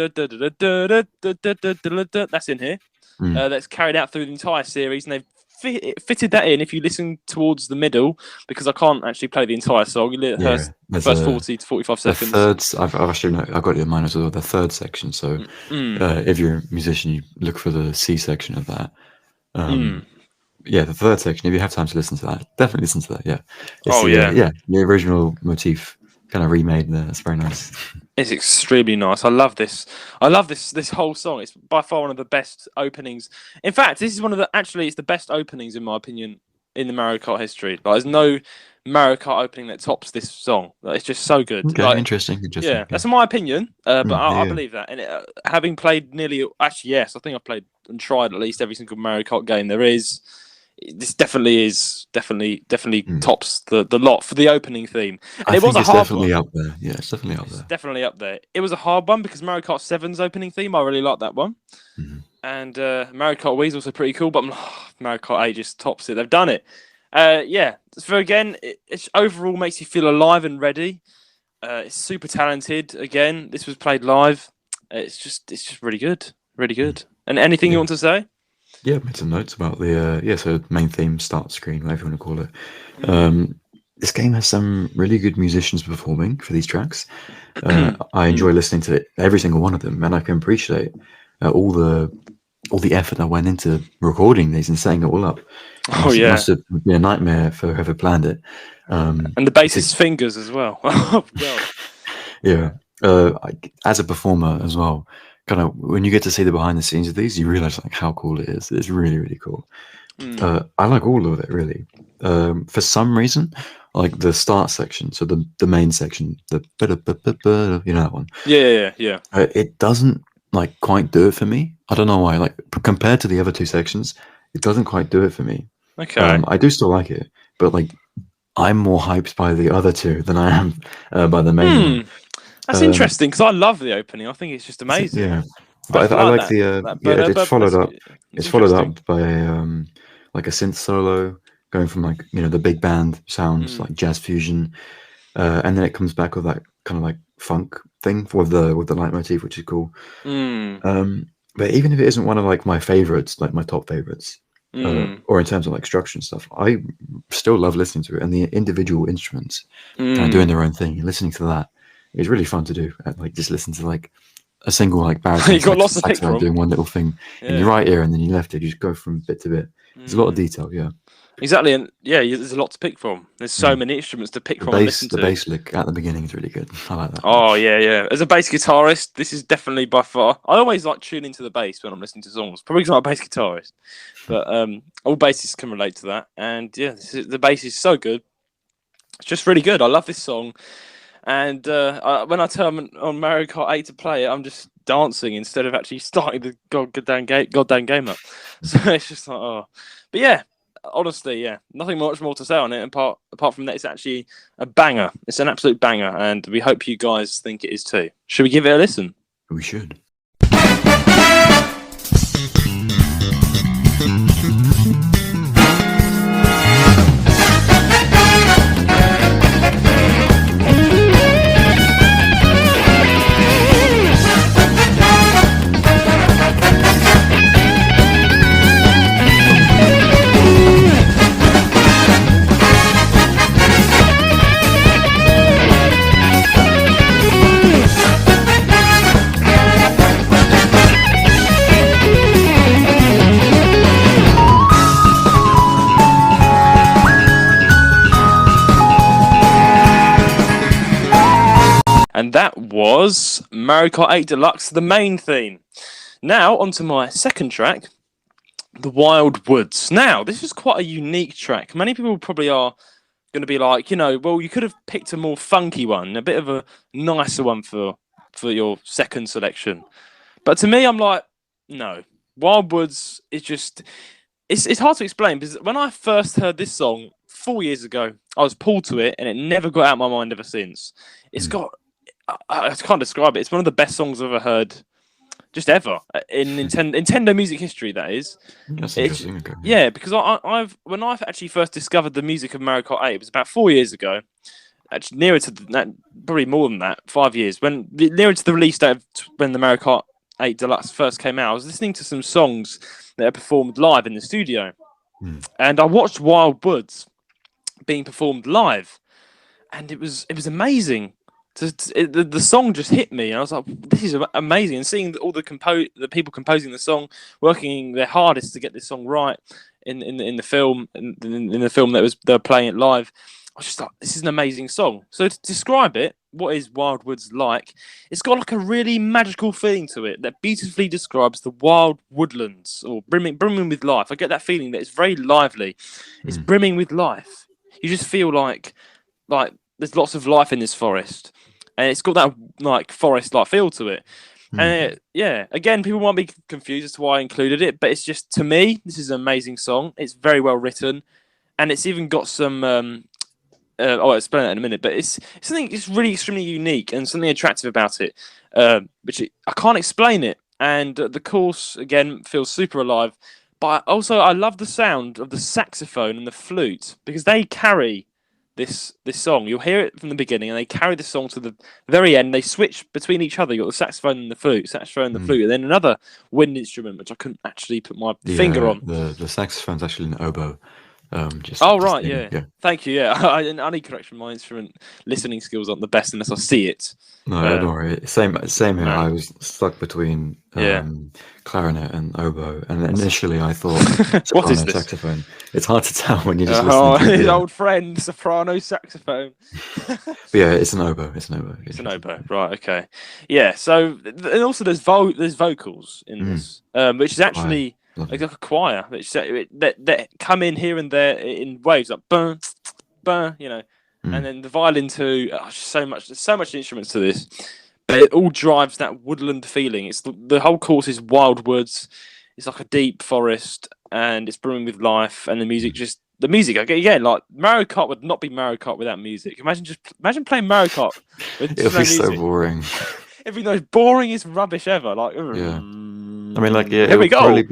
that's in here. Mm. That's carried out through the entire series, and they've fitted that in. If you listen towards the middle, because I can't actually play the entire song, Yeah. There's first 40 to 45 the seconds. third. I've actually I've got it in mind as well. The third section. So Mm, if you're a musician, you look for the C section of that. mm. Yeah, the third section. If you have time to listen to that, definitely listen to that. Yeah, it's Oh yeah. the original motif kind of remade there. That's very nice. It's extremely nice. I love this. I love this whole song. It's by far one of the best openings. In fact, this is one of the it's the best openings in my opinion in the Mario Kart history. Like, there's no Mario Kart opening that tops this song. Like, it's just so good. Okay, Like, interesting. yeah, that's my opinion. But I Yeah. believe that. And having played actually, yes, I think I've played and tried at least every single Mario Kart game there is. This definitely Mm. tops the lot for the opening theme. And I it was think a it's hard definitely one. up there. Yeah, it's definitely up It's there. definitely up there. It was a hard one because Mario Kart 7's opening theme, I really like that one. Mm-hmm. And Mario Kart Wii is also pretty cool, but Mario Kart 8 just tops it. They've done it. Yeah. So again, it overall makes you feel alive and ready. It's super talented. Again, this was played live. It's just really good, really good. And anything you Yeah. want to say? Yeah, made some notes about the so main theme, start screen, whatever you want to call it. This game has some really good musicians performing for these tracks. I enjoy listening to every single one of them, and I can appreciate all the effort that went into recording these and setting it all up. It must have been a nightmare for whoever planned it. And the bassist's fingers as well. Oh god. Yeah. As a performer as well, kind of when you get to see the behind the scenes of these, you realize like how cool it is. It's really, really cool. I like all of it really. For some reason, like the start section, so the main section, you know that one. Yeah. It doesn't like quite do it for me. I don't know why. Like compared to the other two sections, it doesn't quite do it for me. Okay. I do still like it, but like I'm more hyped by the other two than I am by the main one. That's interesting because I love the opening. I think it's just amazing. Yeah, but I like the it's followed up. It's followed up by like a synth solo going from like the big band sounds like jazz fusion, and then it comes back with that kind of like funk thing with the leitmotif, which is cool. But even if it isn't one of like my favorites, like my top favorites, or in terms of like structure and stuff, I still love listening to it, and the individual instruments kind of doing their own thing. And listening to that is really fun to do. Like just listen to like a single like baritone. You got lots to pick from. Doing one little thing in your right ear, and then your left ear. You just go from bit to bit. There's a lot of detail. Yeah. Exactly, and there's a lot to pick from. There's so many instruments to pick from and listen to. The bass lick at the beginning is really good. I like that. Oh yeah. As a bass guitarist, this is definitely by far. I always like tune into the bass when I'm listening to songs. Probably because I'm a bass guitarist, but all bassists can relate to that. And yeah, the bass is so good. It's just really good. I love this song, and when I turn on Mario Kart 8 to play it, I'm just dancing instead of actually starting the goddamn game up. So it's just like but yeah. Honestly, nothing much more to say on it. Apart from that, it's actually a banger. It's an absolute banger, and we hope you guys think it is too. Should we give it a listen? We should. And that was Mario Kart 8 Deluxe, the main theme. Now, onto my second track, The Wild Woods. Now, this is quite a unique track. Many people probably are going to be like, well, you could have picked a more funky one, a bit of a nicer one for your second selection. But to me, I'm like, no. Wild Woods is just... It's hard to explain, because when I first heard this song 4 years ago, I was pulled to it, and it never got out of my mind ever since. It's got... I can't describe it. It's one of the best songs I've ever heard, just ever in Nintendo music history. That is. That's interesting. Okay. Yeah, because when I've actually first discovered the music of Mario Kart 8, it was about 4 years ago. Actually, nearer to that, probably more than that, 5 years. Nearer to the release date of when the Mario Kart 8 Deluxe first came out, I was listening to some songs that are performed live in the studio, and I watched Wild Woods being performed live, and it was amazing. The song just hit me, and I was like, "This is amazing!" And seeing all the people composing the song, working their hardest to get this song right in the film, in the film they're playing it live, I was just like, this is an amazing song. So to describe it, what is Wildwoods like? It's got like a really magical feeling to it that beautifully describes the wild woodlands or brimming with life. I get that feeling that it's very lively. It's brimming with life. You just feel like there's lots of life in this forest, and it's got that like forest-like feel to it. And again, people might be confused as to why I included it, but it's just, to me, this is an amazing song. It's very well written, and it's even got some. I'll explain that in a minute, but it's something it's really extremely unique and something attractive about it, I can't explain it. And the chorus again feels super alive, but also I love the sound of the saxophone and the flute because they carry this song. You'll hear it from the beginning, and they carry the song to the very end. They switch between each other. You got the saxophone and the flute, and then another wind instrument, which I couldn't actually put my finger on. The saxophone's actually an oboe. Right, yeah. Thank you. Yeah, I need correction. My instrument listening skills aren't the best unless I see it. No, don't worry. Same here. I was stuck between clarinet and oboe, and initially I thought what is this? Saxophone. It's hard to tell when you just listen to his old friend, soprano saxophone. But yeah, it's an oboe. It's an oboe, right? Okay, yeah. So and also there's vocals in this, which is actually. Like a choir that come in here and there in waves, like burn, burn, and then the violin too. There's so much instruments to this, but it all drives that woodland feeling. It's the whole course is wild woods. It's like a deep forest, and it's brimming with life. And the music, again, like Mario Kart would not be Mario Kart without music. Imagine playing Mario Kart with it'll be so boring. It'd be the most boringest rubbish ever. Like I mean, like, it would probably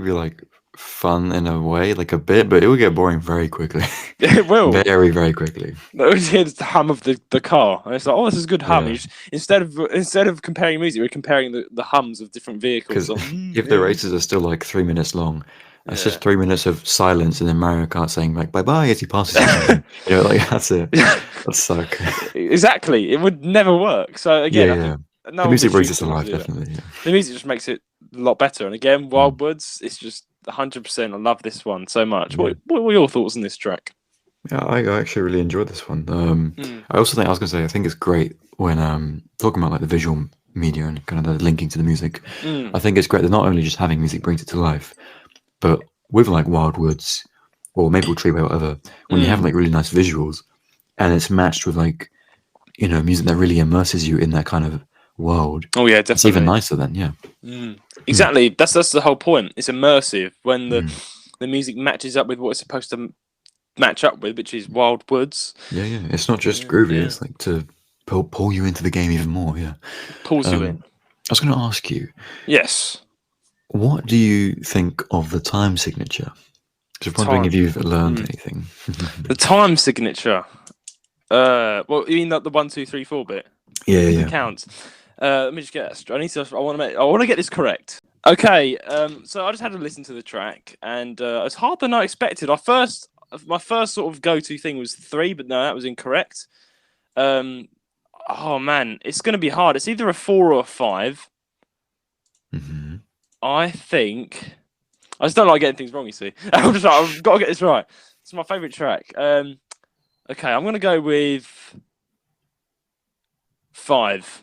be like fun in a way, like a bit, but it will get boring very quickly. It will very, very quickly. It's the hum of the car, and it's like, oh, this is a good hum. Yeah. Instead of comparing music, we're comparing the hums of different vehicles. Because if the races are still like 3 minutes long, that's just 3 minutes of silence, and then Mario Kart saying like bye bye as he passes. Like that's it. That'd suck. Exactly, it would never work. So again, the music brings us alive, definitely. Yeah. The music just makes it a lot better. And again, Wildwoods, it's just 100%. I love this one so much. What were your thoughts on this track? Yeah, I actually really enjoyed this one. I also think I think it's great when talking about like the visual media and kind of the linking to the music. I think it's great that not only just having music brings it to life, but with like Wildwoods or maybe Treeway or whatever, when you have like really nice visuals and it's matched with like music that really immerses you in that kind of world. Oh yeah, definitely. It's even nicer then, Exactly. That's the whole point. It's immersive when the music matches up with what it's supposed to match up with, which is Wild Woods. Yeah. It's not just groovy. It's like to pull you into the game even more. Yeah, pulls you in. I was going to ask you. Yes. What do you think of the time signature? Just wondering if you've learned anything. The time signature. Well, you mean the 1, 2, 3, 4 bit? Yeah. The count. Let me just get that. I want to get this correct. Okay. So I just had to listen to the track, and it's harder than I expected. My first sort of go-to thing was 3, but no, that was incorrect. Oh man, it's going to be hard. It's either a 4 or a 5. I think. I just don't like getting things wrong. You see, I've got to get this right. It's my favourite track. Okay, I'm going to go with 5.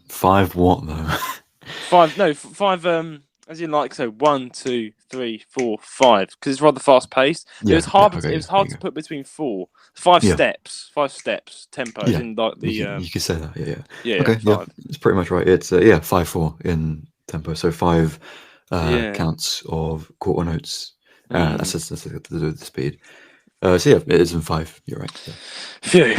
5 what though? 5. No, 5. As in like 1, 2, 3, 4, 5. Because it's rather fast paced. It was hard. It was hard to put between 4, 5 steps. 5 steps tempo. In like the. You could say that. Yeah. Okay. Yeah, it's pretty much right. It's 5/4 in tempo. So 5 counts of quarter notes. That's the speed. It is in 5. You're right. Yeah. Phew.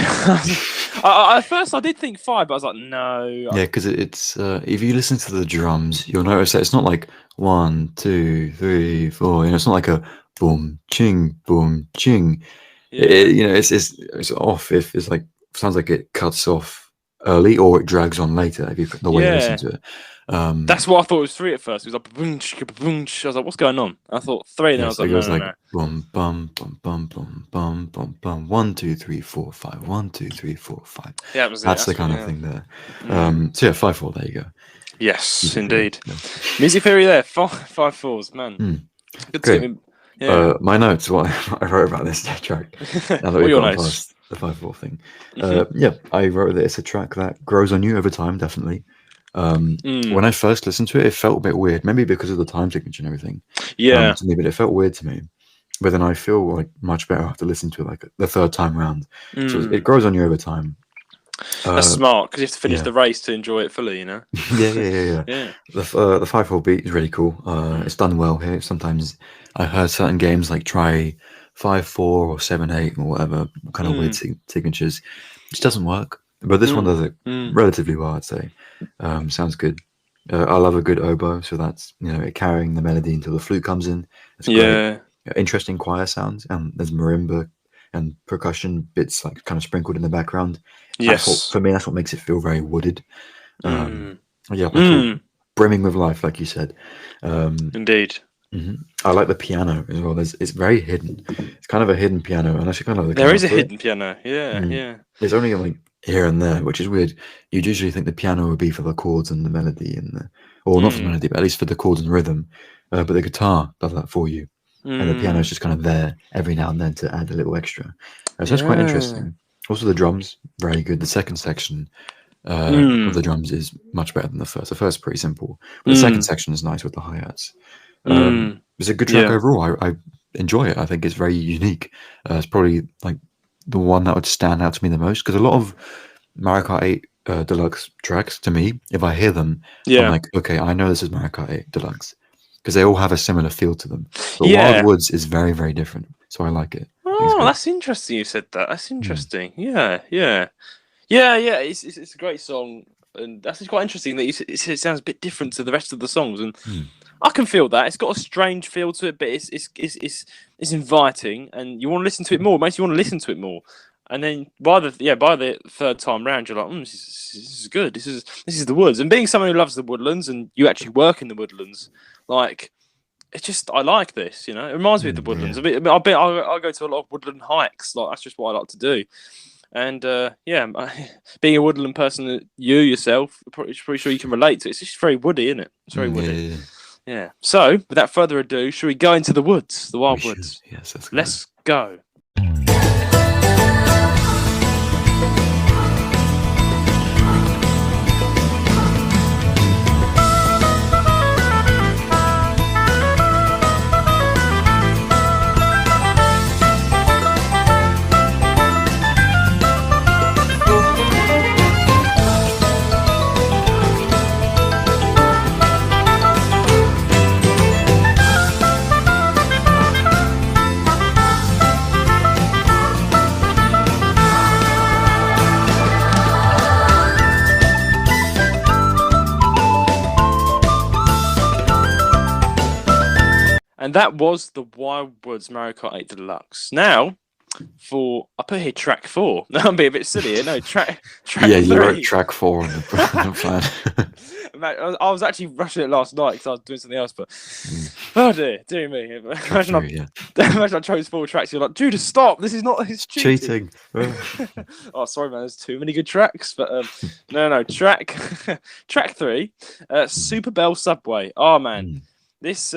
At first, I did think 5, but I was like, no. Yeah, because it's if you listen to the drums, you'll notice that it's not like 1, 2, 3, 4. It's not like a boom ching. Yeah. It's off. If it's like sounds like it cuts off early or it drags on later. If you the way you listen to it. That's what I thought it was 3 at first. It was like boonch. I was like, what's going on? I thought 3, and I was like, it goes like bum bum bum bum bum bum bum bum 1, 2, 3, 4, 5. 1, 2, 3, 4, 5. Yeah, that's the kind of thing there. So 5/4. There you go. Yes, indeed. Music theory there. 5/4s, man. Good. My notes, what I wrote about this track. Now that What are we've your gotten notes? past the 5/4 thing, Mhm. yeah, I wrote that it's a track that grows on you over time. Definitely. When Mm. I first listened to it, it felt a bit weird, maybe because of the time signature and everything. Yeah. To me, but it felt weird to me. But then I feel like much better after listening to it like the third time round. So it Mm. grows on you over time. That's Uh, smart because you have to finish yeah, the race to enjoy it fully. You know. yeah. Yeah. The 5/4 beat is really cool. Mm. It's done well here. Sometimes I heard certain games like try 5/4 or 7/8 or whatever kind of weird Mm. signatures. It just doesn't work. But this one Mm. does it Mm. relatively well, I'd say. Sounds good. I love a good oboe, so that's it carrying the melody until the flute comes in. It's great. Yeah. Interesting choir sounds, and there's marimba and percussion bits like kind of sprinkled in the background. That's what Yes. for me. That's what makes it feel very wooded. Um, Mm. yeah, like all Mm. brimming with life, like you said. Um, Indeed. I like the piano as well. It's very hidden. It's kind of a hidden piano, and I actually kind of like the There guitar is a for it. hidden piano. Yeah. Mm. Yeah. It's only like here and there, which is weird. You'd usually think the piano would be for the chords and the melody or not for the Mm. melody, but at least for the chords and rhythm. But the guitar does that for you, and the piano is Mm. just kind of there every now and then to add a little extra. So that's quite Yeah. interesting. Also, the drums very good. The second section of Mm. the drums is much better than the first. The first is pretty simple, but the second Mm. section is nice with the hi hats. Mm. It's a good track Yeah. overall. I enjoy it. I think it's very unique. It's probably like the one that would stand out to me the most because a lot of Mario Kart 8 Deluxe tracks, to me, if I hear them, I'm Yeah. like, okay, I know this is Mario Kart 8 Deluxe because they all have a similar feel to them. But Wild Yeah. Woods is very, very different, so I like it. I think it's Oh, good. that's interesting. You said that. That's Mm. interesting. Yeah. Yeah. Yeah. Yeah. It's a great song, and that's quite interesting that it sounds a bit different to the rest of the songs, and Mm. I can feel that. It's got a strange feel to it, but it's inviting, and you want to listen to it more. It makes you want to listen to it more. And then by the third time round, you're like, this is good. This is the woods. And being someone who loves the woodlands, and you actually work in the woodlands, like it's just I like this. It reminds me of the woodlands. Yeah. I go to a lot of woodland hikes. Like that's just what I like to do. And yeah, being a woodland person, you yourself, pretty sure you can relate to it. It's just very woody, isn't it? It's very woody. Yeah. Yeah. So, without further ado, should we go into the woods, the We wild should. woods? Yes, let's go. Let's go. And that was the Wild Woods Mario Kart 8 Deluxe. Now, I put here track 4. No, I'm being a bit silly here. No, track Yeah, you wrote 3. track 4 on the plan. I was actually rushing it last night because I was doing something else, but Mm. oh dear me. Track 3, yeah. Imagine I chose 4 tracks. You're like, Judah, stop! This is not. It's cheating. Cheating. Oh, sorry, man. There's too many good tracks, but no. Track 3, Super Bell Subway. Oh man, Mm. this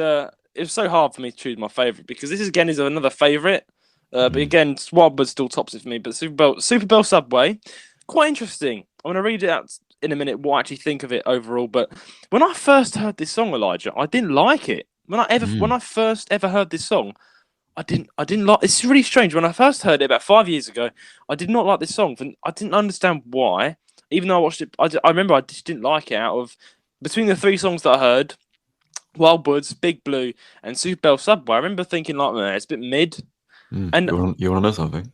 it was so hard for me to choose my favorite because this again is another favorite. But again, Swab still tops it for me. But Super Bell Subway, quite interesting. I'm gonna read it out in a minute what I actually think of it overall. But when I first heard this song, Elijah, I didn't like it. When I first ever heard this song, I didn't like. It's really strange. When I first heard it about 5 years ago, I did not like this song. And I didn't understand why. Even though I watched it, I remember I just didn't like it. Out of between the 3 songs that I heard, Wild Woods, Big Blue, and Super Bell Subway, I remember thinking like, man, it's a bit mid. And You want to know something?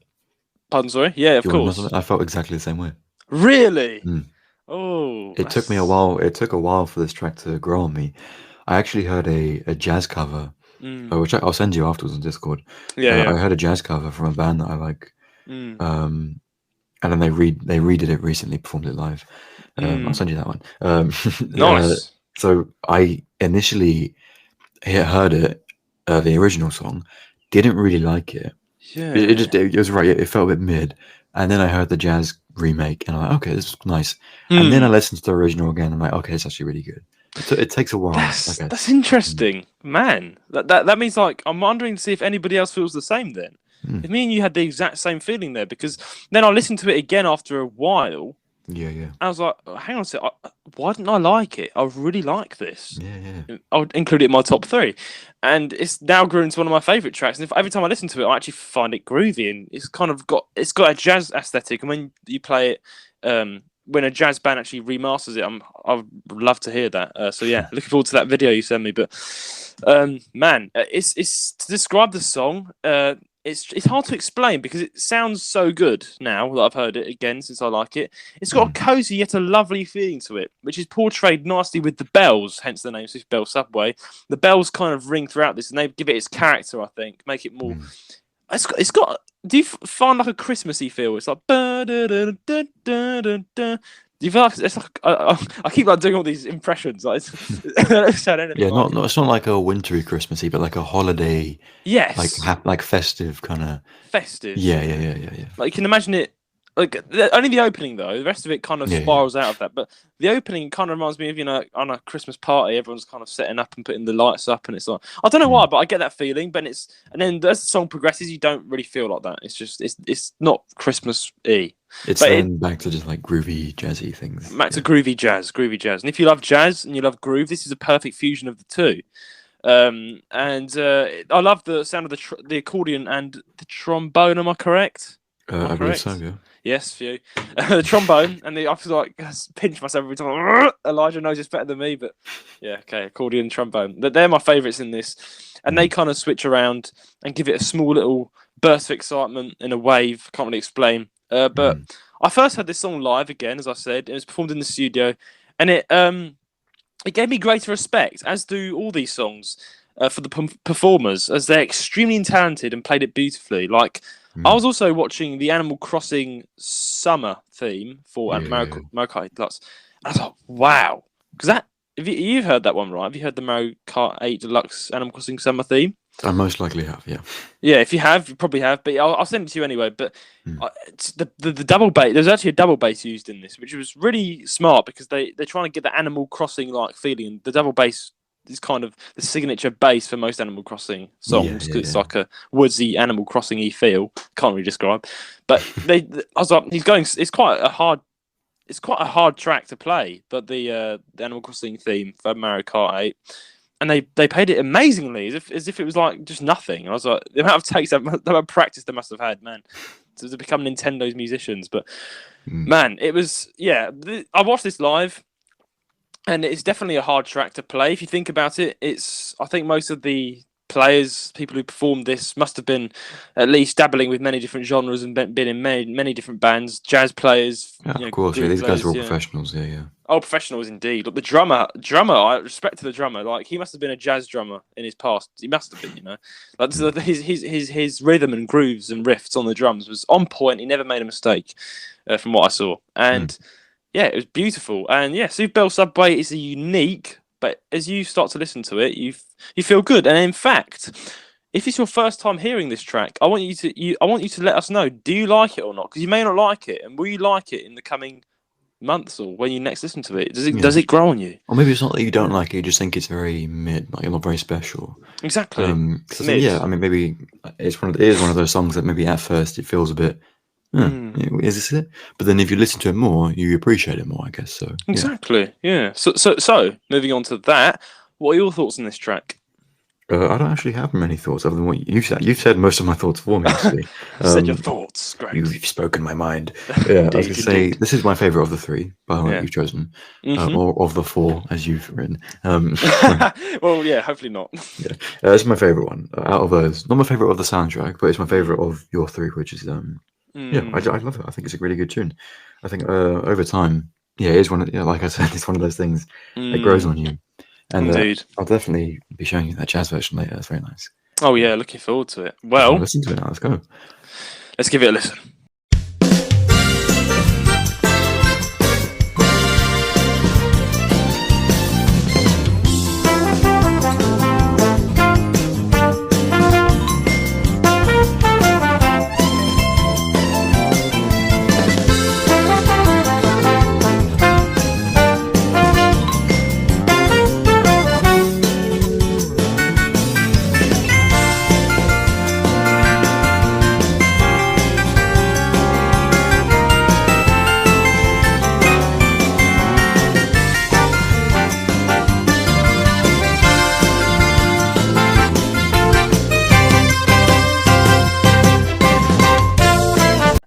pardon, sorry. Yeah, of You want to know course. something? I felt exactly the same way. Really? Mm. Oh, It took me a while. It took a while for this track to grow on me. I actually heard a jazz cover, which I'll send you afterwards on Discord. Yeah. I heard a jazz cover from a band that I like, Mm. and then they redid it recently, performed it live. I'll send you that one. Nice. So I initially heard it, the original song, didn't really like it. Yeah. It was right. It felt a bit mid, and then I heard the jazz remake, and I'm like, okay, this is nice. And then I listened to the original again. I'm like, okay, it's actually really good. It takes a while, I guess. That's interesting, man. That means like I'm wondering to see if anybody else feels the same. Then, if me and you had the exact same feeling there, because then I listened to it again after a while. Yeah. I was like, hang on a sec, why didn't I like it? I really like this. Yeah. I would include it in my top 3. And it's now grown into one of my favourite tracks. And every time I listen to it, I actually find it groovy. And it's got a jazz aesthetic. And when you play it, when a jazz band actually remasters it, I would love to hear that. So yeah, looking forward to that video you send me. But man, it's to describe the song. It's hard to explain because it sounds so good now that I've heard it again since I like it. It's got a cozy yet a lovely feeling to it, which is portrayed nicely with the bells, hence the name Swift Bell Subway. The bells kind of ring throughout this, and they give it its character, I think, make it more. It's got. Do you find like a Christmassy feel? It's like. Do you feel like it's like I keep like doing all these impressions? Like, it's not like a wintry Christmassy, but like a holiday. Yes. Like festive kind of. Festive. Yeah. Like you can imagine it. Like only the opening though. The rest of it kind of spirals out of that. But the opening kind of reminds me of on a Christmas party, everyone's kind of setting up and putting the lights up, and it's like I don't know why, but I get that feeling. But and then as the song progresses, you don't really feel like that. It's just it's not Christmas-y. It's then back to just like groovy, jazzy things. Back to groovy jazz. And if you love jazz and you love groove, this is a perfect fusion of the two. I love the sound of the accordion and the trombone. Am I correct? I believe so, yeah. Yes, few. The trombone, and I feel like I pinch myself every time. Elijah knows it's better than me, but yeah, okay, accordion, trombone. They're my favourites in this. And they kind of switch around and give it a small little burst of excitement in a wave. Can't really explain. But I first heard this song live again, as I said. It was performed in the studio, and it gave me greater respect, as do all these songs, for the performers, as they're extremely talented and played it beautifully. Like, I was also watching the Animal Crossing summer theme for Mario Kart Deluxe, and I was like, wow. Because you've heard that one, right? Have you heard the Mario Kart 8 Deluxe Animal Crossing summer theme? I most likely have, yeah. Yeah, if you have, you probably have, but I'll send it to you anyway. But the double bass, there's actually a double bass used in this, which was really smart because they're trying to get the Animal Crossing like feeling. The double bass is kind of the signature bass for most Animal Crossing songs because it's like a woodsy Animal Crossing-y feel. Can't really describe, but I was like, it's quite a hard track to play, but the Animal Crossing theme for Mario Kart 8. And they played it amazingly, as if it was like just nothing. And I was like, the amount of practice they must have had, man, to become Nintendo's musicians. But man, it was I watched this live, and it's definitely a hard track to play. If you think about it, I think most of the people who performed this must have been at least dabbling with many different genres and been in many different bands, jazz players. Of course, these guys are all professionals, yeah. Oh, professionals indeed. Look, the drummer, I respect to the drummer. Like, he must have been a jazz drummer in his past. He must have been, Like, his rhythm and grooves and riffs on the drums was on point. He never made a mistake, from what I saw. And yeah, it was beautiful. And yeah, Super Bell Subway is a unique. But as you start to listen to it, you feel good. And in fact, if it's your first time hearing this track, I want you to let us know. Do you like it or not? Because you may not like it, and will you like it in the coming months or when you next listen to it? Does it grow on you? Or maybe it's not that you don't like it; you just think it's very mid, like not very special. Exactly. I mean, maybe it is one of those songs that maybe at first it feels a bit. Is this it? But then if you listen to it more, you appreciate it more, I guess. So exactly, yeah. So moving on to that, what are your thoughts on this track? I don't actually have many thoughts other than what you've said. You've said most of my thoughts for me, actually. Said your thoughts, great. You've spoken my mind. Yeah, I was going to say, this is my favourite of the 3, by the way, you've chosen. Or of the 4, as you've written. Well, yeah, hopefully not. Yeah, it's my favourite one out of those. Not my favourite of the soundtrack, but it's my favourite of your 3, which is... Yeah, I love it. I think it's a really good tune. I think over time, it is like I said, it's one of those things that grows on you. And indeed. I'll definitely be showing you that jazz version later. It's very nice. Oh yeah, looking forward to it. Well, listen to it now. Let's go. Let's give it a listen.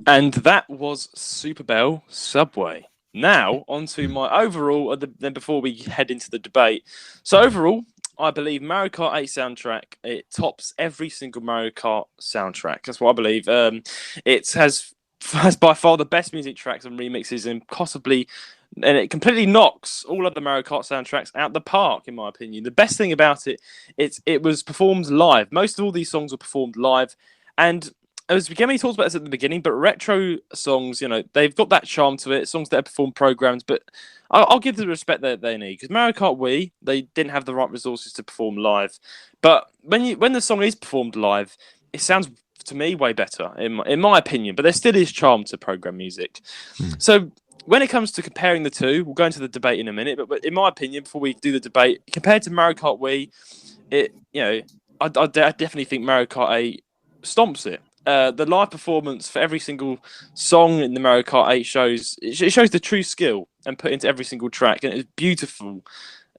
And that was Super Bell Subway. Now, on to my overall, then before we head into the debate. So, overall, I believe Mario Kart 8 soundtrack, it tops every single Mario Kart soundtrack. That's what I believe. It has by far the best music tracks and remixes, and it completely knocks all other Mario Kart soundtracks out the park, in my opinion. The best thing about it was performed live. Most of all these songs were performed live, and as we talked about this at the beginning, but retro songs, they've got that charm to it. Songs that are performed programs, but I'll give the respect that they need, because Mario Kart Wii, they didn't have the right resources to perform live. But when the song is performed live, it sounds to me way better in my opinion. But there still is charm to program music. So when it comes to comparing the two, we'll go into the debate in a minute. But in my opinion, before we do the debate, compared to Mario Kart Wii, I definitely think Mario Kart 8 stomps it. The live performance for every single song in the Mario Kart 8 shows the true skill and put into every single track, and it's beautiful.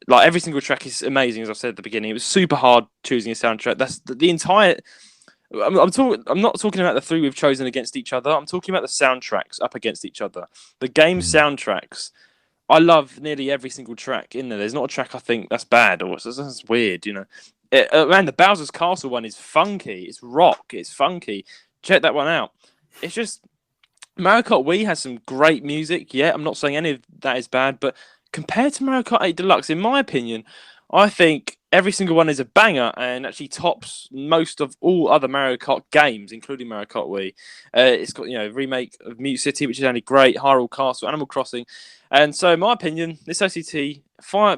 Like, every single track is amazing, as I said at the beginning. It was super hard choosing a soundtrack. That's the entire. I'm not talking about the three we've chosen against each other. I'm talking about the soundtracks up against each other. The game soundtracks. I love nearly every single track in there. There's not a track I think that's bad or that's weird. Man, the Bowser's Castle one is funky. It's rock. It's funky. Check that one out. It's just Mario Kart Wii has some great music. Yeah, I'm not saying any of that is bad, but compared to Mario Kart 8 Deluxe, in my opinion, I think every single one is a banger and actually tops most of all other Mario Kart games, including Mario Kart Wii. It's got remake of Mute City, which is only great, Hyrule Castle, Animal Crossing, and so in my opinion, this OCT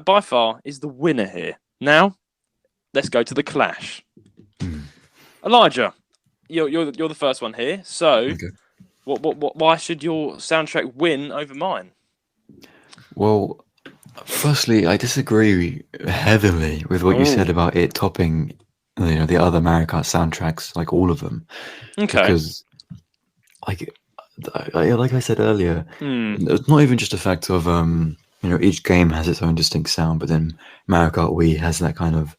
by far is the winner here. Now, let's go to the clash. Elijah, you're the first one here. So, okay. Why should your soundtrack win over mine? Well, firstly, I disagree heavily with what you said about it topping, the other Mario Kart soundtracks, like all of them. Okay. Because, like I said earlier, it's not even just a fact of each game has its own distinct sound, but then Mario Kart Wii has that kind of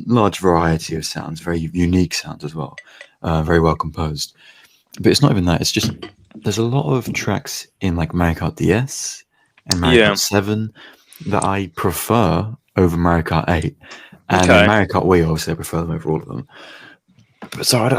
large variety of sounds, very unique sounds as well, very well composed. But it's not even that. It's just there's a lot of tracks in like Mario Kart DS and Mario Kart 7 that I prefer over Mario Kart 8, and in Mario Kart Wii, obviously, I prefer them over all of them. But so I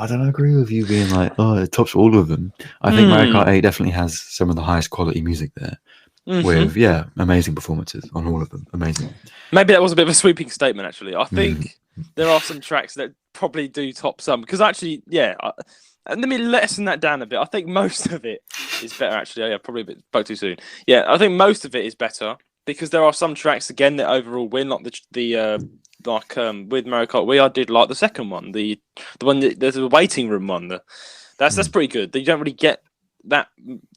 don't agree with you being like, oh, it tops all of them. I think Mario Kart 8 definitely has some of the highest quality music there. With amazing performances on all of them. Amazing. Maybe that was a bit of a sweeping statement, actually. I think there are some tracks that probably do top some, because actually, let me lessen that down a bit. I think most of it is better, actually. Probably a bit spoke too soon. Yeah, I think most of it is better, because there are some tracks again that overall win, like with Mario Kart Wii. I did like the second one, the one there's a waiting room one. That's pretty good. You don't really get that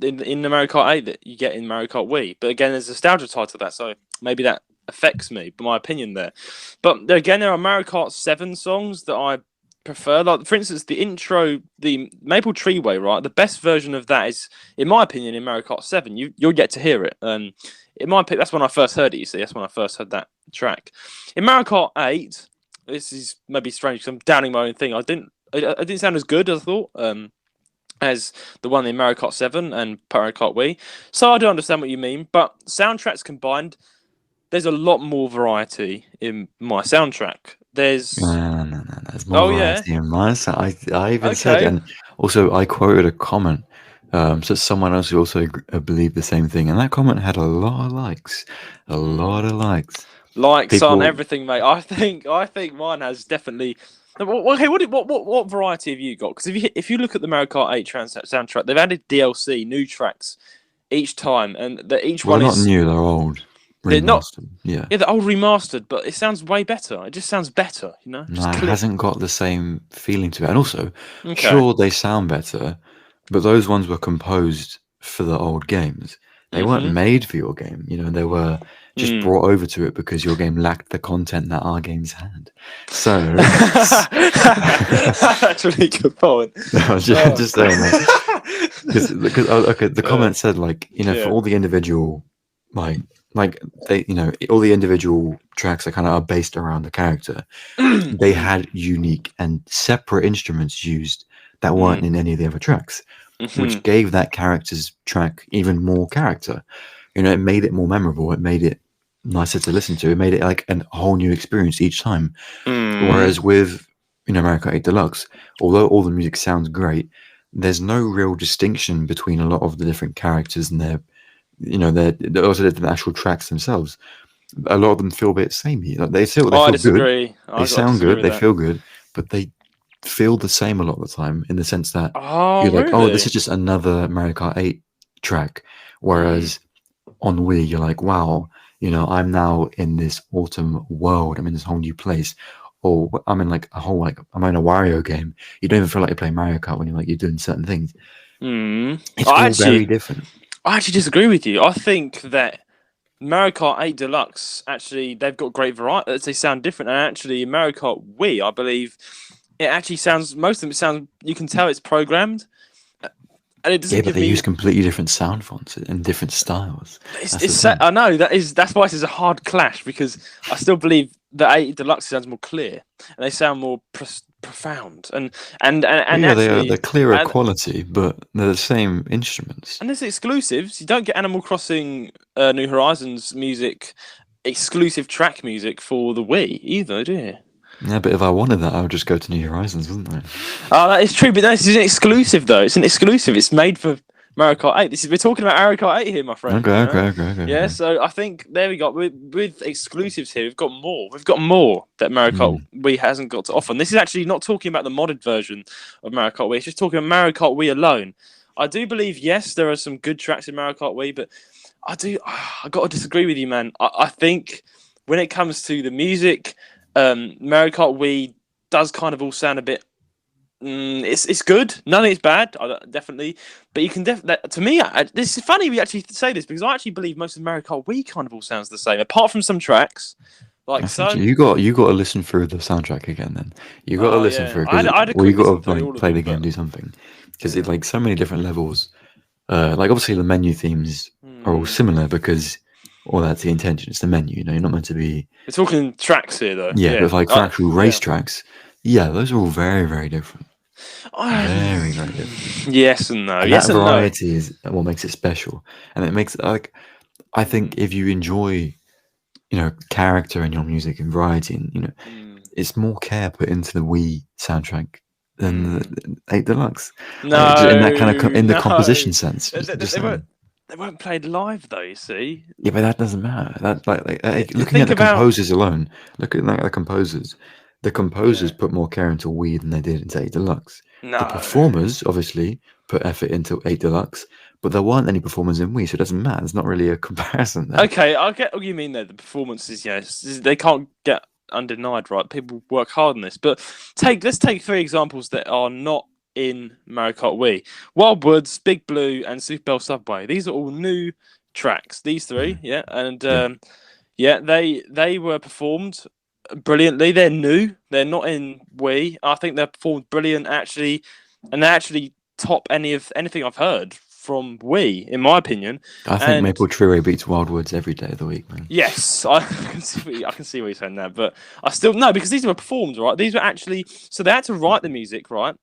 in the Mario Kart 8 that you get in Mario Kart Wii. But again, there's a nostalgia tied to that, so maybe that affects me, but my opinion there. But again, there are Mario Kart 7 songs that I prefer. Like, for instance, the intro, the Maple Treeway, right? The best version of that is, in my opinion, in Mario Kart 7. You'll get to hear it. In my opinion, that's when I first heard it, you see. That's when I first heard that track. In Mario Kart 8, this is maybe strange because I'm downing my own thing. I didn't sound as good as I thought. As the one in Mario Kart 7 and Mario Kart Wii. So I do understand what you mean, but soundtracks combined, there's a lot more variety in my soundtrack. There's no. There's more variety in my sound. I even said, and also I quoted a comment, so someone else who also believed the same thing, and that comment had a lot of likes. Likes on everything, mate. I think mine has definitely. Okay, what variety have you got? Because if you look at the Mario Kart 8 soundtrack, they've added DLC, new tracks each time, and each one is not new. They're old, remastered. They're old remastered, but it sounds way better. It just sounds better, No, it hasn't got the same feeling to it, and also, sure, they sound better, but those ones were composed for the old games. They weren't made for your game. They were just brought over to it because your game lacked the content that our games had. So that's actually a good point. I was just saying that because the comment said for all the individual all the individual tracks that kind of are based around the character, they had unique and separate instruments used that weren't in any of the other tracks. Mhm. which gave that character's track even more character. It made it more memorable. It made it nicer to listen to. It made it like a whole new experience each time. Mm. Whereas with Mario Kart 8 Deluxe, although all the music sounds great, there's no real distinction between a lot of the different characters and they're also the actual tracks themselves. A lot of them feel a bit samey. Like they Oh, I feel good, disagree. they I got to sound disagree good, with they that. feel good, but they feel the same a lot of the time in the sense that Oh, you're like, oh, this really? is just another Mario Kart 8 track. Mm. Whereas on Wii, you're like, wow, I'm now in this autumn world. I'm in this whole new place. Or I'm in like a whole, like, I'm in a Wario game. You don't even feel like you're playing Mario Kart when you're doing certain things. Mm. It's I all very actually, different. I actually disagree with you. I think that Mario Kart 8 Deluxe actually they've got great variety. They sound different, and actually Mario Kart Wii, I believe, it actually sounds most of them sound. You can tell it's programmed, and it Yeah, doesn't but give they use me. completely different sound fonts and different styles. That's the It's thing. I know that's why this is a hard clash because I still believe the 8 Deluxe sounds more clear and they sound more profound Well, and yeah, they're actually clearer and quality, but they're the same instruments. and there's exclusives. You don't get Animal Crossing New Horizons music, exclusive track music for the Wii either, do you? Yeah, but if I wanted that, I would just go to New Horizons, wouldn't I? Oh, that is true, but this is an exclusive though. It's an exclusive. It's made for Mario Kart 8. We're talking about Mario Kart 8 here, my friend. Okay, You okay, know, okay, okay, yeah. okay. So I think there we go. With exclusives here, we've got more. We've got more that Mario Kart Mm. Wii hasn't got to offer. And this is actually not talking about the modded version of Mario Kart Wii. It's just talking about Mario Kart Wii alone. I do believe yes, there are some good tracks in Mario Kart Wii, but I got to disagree with you, man. I think when it comes to the music, Mario Kart Wii does kind of all sound a bit. It's good. None of it's bad, definitely. But you can definitely. To me, this is funny we actually say this because I actually believe most of Mario Kart Wii kind of all sounds the same, apart from some tracks like That's so. interesting. You got to listen through the soundtrack again. Then you got to Oh listen yeah, through because I had a well, you quick listen got to through like all of play the them, game, but do something because it yeah. like so many different levels. Like obviously the menu themes are all Hmm. similar because well that's the intention. It's the menu. You're not meant to be. We're talking tracks here, though. Yeah, Yeah, but like for actual yeah. racetracks, yeah, those are all very very different. Um, Very very different. yes and no. And Yes that and no. variety is what makes it special. And it makes like I think Mm, if you enjoy character in your music and variety and mm, it's more care put into the Wii soundtrack than mm. the 8 Deluxe. Like just in that kind of No, in the no. composition sense, just They weren't. saying. They weren't played live though. You see, Yeah, but that doesn't matter. That looking at think the about composers alone, look at like the composers. The composers yeah. put more care into Wii than they did into 8 Deluxe. The No. performers obviously put effort into 8 Deluxe, but there weren't any performers in Wii, so it doesn't matter. There's not really a comparison there. Okay, I get what you mean there. The performances, yes, they can't get undenied, right? People work hard on this, but let's take three examples that are not in Mario Kart Wii: Wild Woods, Big Blue, and Super Bell Subway. These are all new tracks. These three, Mhm. yeah, and Yeah, yeah, they were performed brilliantly. They're new. They're not in Wii. I think they're performed brilliant actually, and they actually top anything I've heard from Wii, in my opinion. I think And Maple Treeway beats Wildwoods every day of the week, man. yes, I can see where you're saying that, but I still no because these were performed right. These were actually so they had to write the music right,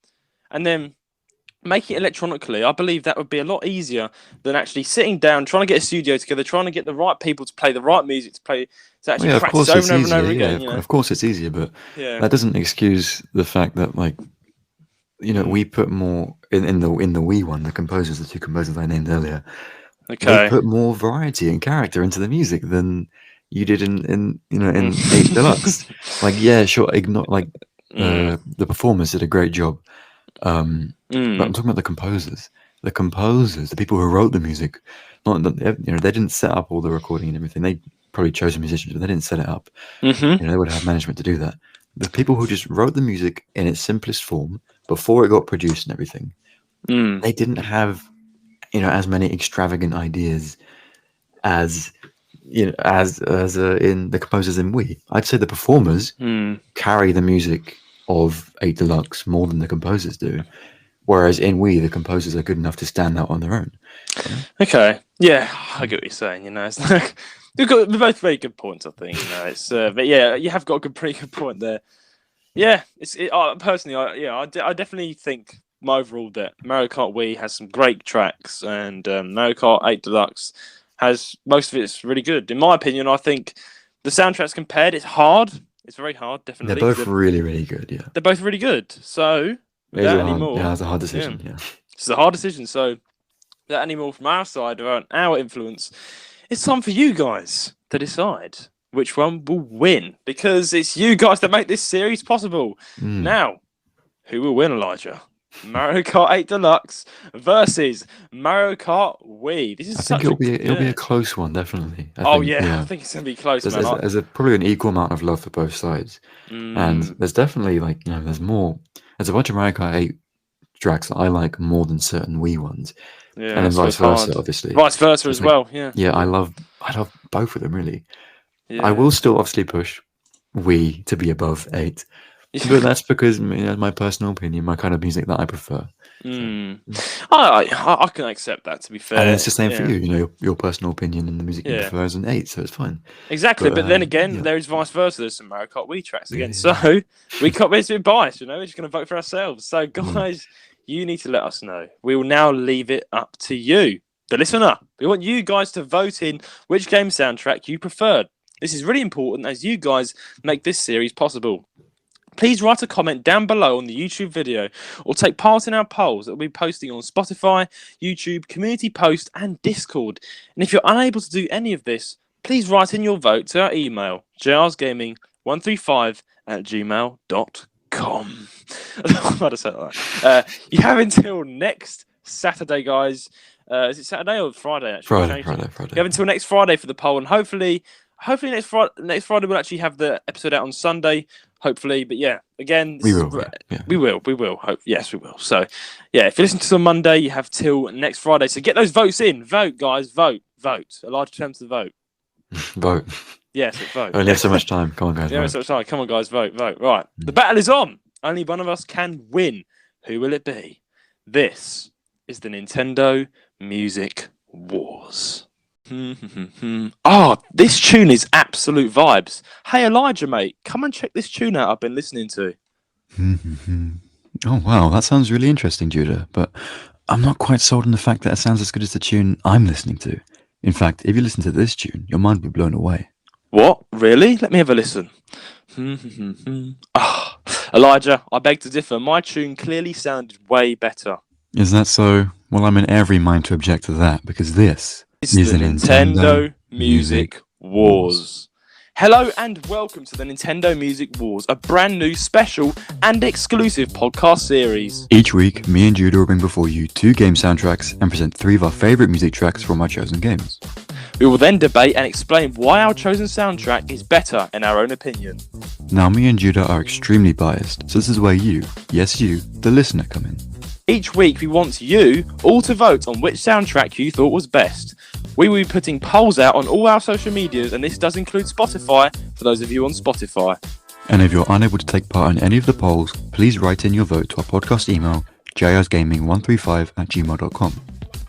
and then make it electronically. I believe that would be a lot easier than actually sitting down trying to get a studio together, trying to get the right people to play the right music to Well, actually yeah, of practice course over it's and over and easier. over Yeah, again. You know, of course it's easier, but yeah. that doesn't excuse the fact that like we Mm. put more in the Wii one. The composers, the two composers I named earlier, they Okay. put more variety and character into the music than you did in 8 Deluxe. Mm. Like yeah, sure, ignore like Mm. the performers did a great job, but I'm Mm. talking about the composers. The composers, the people who wrote the music, not they didn't set up all the recording and everything. They probably chose the musicians, but they didn't set it up. Mm-hmm. They would have management to do that. The people who just wrote the music in its simplest form before it got produced and everything, Mm. they didn't have as many extravagant ideas as in the composers in Wii. I'd say the performers Mm. carry the music of 8 Deluxe more than the composers do. Whereas in Wii, the composers are good enough to stand out on their own. Okay. Yeah, I get what you're saying. You know, it's like they're both very good points. I think. You know, it's but yeah, you have got a pretty good point there. Yeah, personally, I definitely think my overall that Mario Kart Wii has some great tracks, and Mario Kart 8 Deluxe has most of it's really good. In my opinion, I think the soundtracks compared, it's hard. It's very hard, definitely. They're both really, really good. Yeah, They're both really good. So, without any more, it's a hard decision. Yeah. It's a hard decision. So, without any more from our side around our influence, it's time for you guys to decide which one will win, because it's you guys that make this series possible. Now, who will win, Elijah? Mario Kart 8 Deluxe versus Mario Kart Wii. This is I think it'll be a close one, definitely. I think it's gonna be close, man. There's probably an equal amount of love for both sides, and there's definitely there's more. There's a bunch of Mario Kart 8 tracks that I like more than certain Wii ones, and then vice versa, obviously. Vice versa as well, yeah. Yeah, I love both of them really. Yeah. I will still obviously push Wii to be above 8. But that's because my personal opinion, my kind of music that I prefer. I can accept that, to be fair. And it's the same for you. Your personal opinion and the music you prefer is an 8, so it's fine. Exactly, but then again, there is vice versa. There's some Mario Kart Wii tracks again. So we can't be a bit biased, we're just going to vote for ourselves. So guys, you need to let us know. We will now leave it up to you, the listener. We want you guys to vote in which game soundtrack you preferred. This is really important as you guys make this series possible. Please write a comment down below on the YouTube video or take part in our polls that we'll be posting on Spotify, YouTube, Community Post and Discord. And if you're unable to do any of this, please write in your vote to our email, jrsgaming135@gmail.com. I'm about to say that. You have until next Saturday, guys. Is it Saturday or Friday, actually? Friday. You have until next Friday for the poll, and hopefully next Friday we'll actually have the episode out on Sunday. Hopefully, but yeah, again, we will. We will. Yes, we will. So, yeah, if you listen to us on Monday, you have till next Friday. So get those votes in. Vote, guys. Vote. Elijah attempts to vote. Vote. Yes, vote. Only have so much time. Come on, guys. So much time. Come on, guys. Vote. Right. The battle is on. Only one of us can win. Who will it be? This is the Nintendo Music Wars. This tune is absolute vibes. Hey Elijah, mate, come and check this tune out I've been listening to. Oh wow, that sounds really interesting, Judah, but I'm not quite sold on the fact that it sounds as good as the tune I'm listening to. In fact, if you listen to this tune, your mind will be blown away. What? Really? Let me have a listen. Elijah, I beg to differ. My tune clearly sounded way better. Is that so? Well, I'm in every mind to object to that, because this is the Nintendo Music Wars. Hello and welcome to the Nintendo Music Wars, a brand new special and exclusive podcast series. Each week, me and Judah will bring before you 2 game soundtracks and present 3 of our favourite music tracks from our chosen games. We will then debate and explain why our chosen soundtrack is better in our own opinion. Now, me and Judah are extremely biased, so this is where you, yes you, the listener, come in. Each week we want you all to vote on which soundtrack you thought was best. We will be putting polls out on all our social medias, and this does include Spotify for those of you on Spotify. And if you're unable to take part in any of the polls, please write in your vote to our podcast email, jrsgaming135@gmail.com.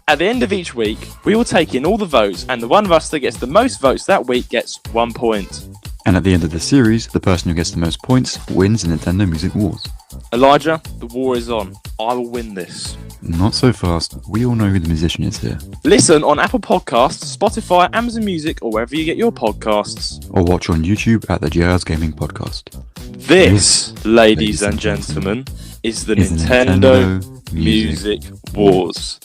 At the end of each week, we will take in all the votes, and the one of us that gets the most votes that week gets 1 point. And at the end of the series, the person who gets the most points wins the Nintendo Music Wars. Elijah, the war is on. I will win this. Not so fast. We all know who the musician is here. Listen on Apple Podcasts, Spotify, Amazon Music, or wherever you get your podcasts. Or watch on YouTube at the JR's Gaming Podcast. This, ladies and gentlemen, is the Nintendo Music Wars.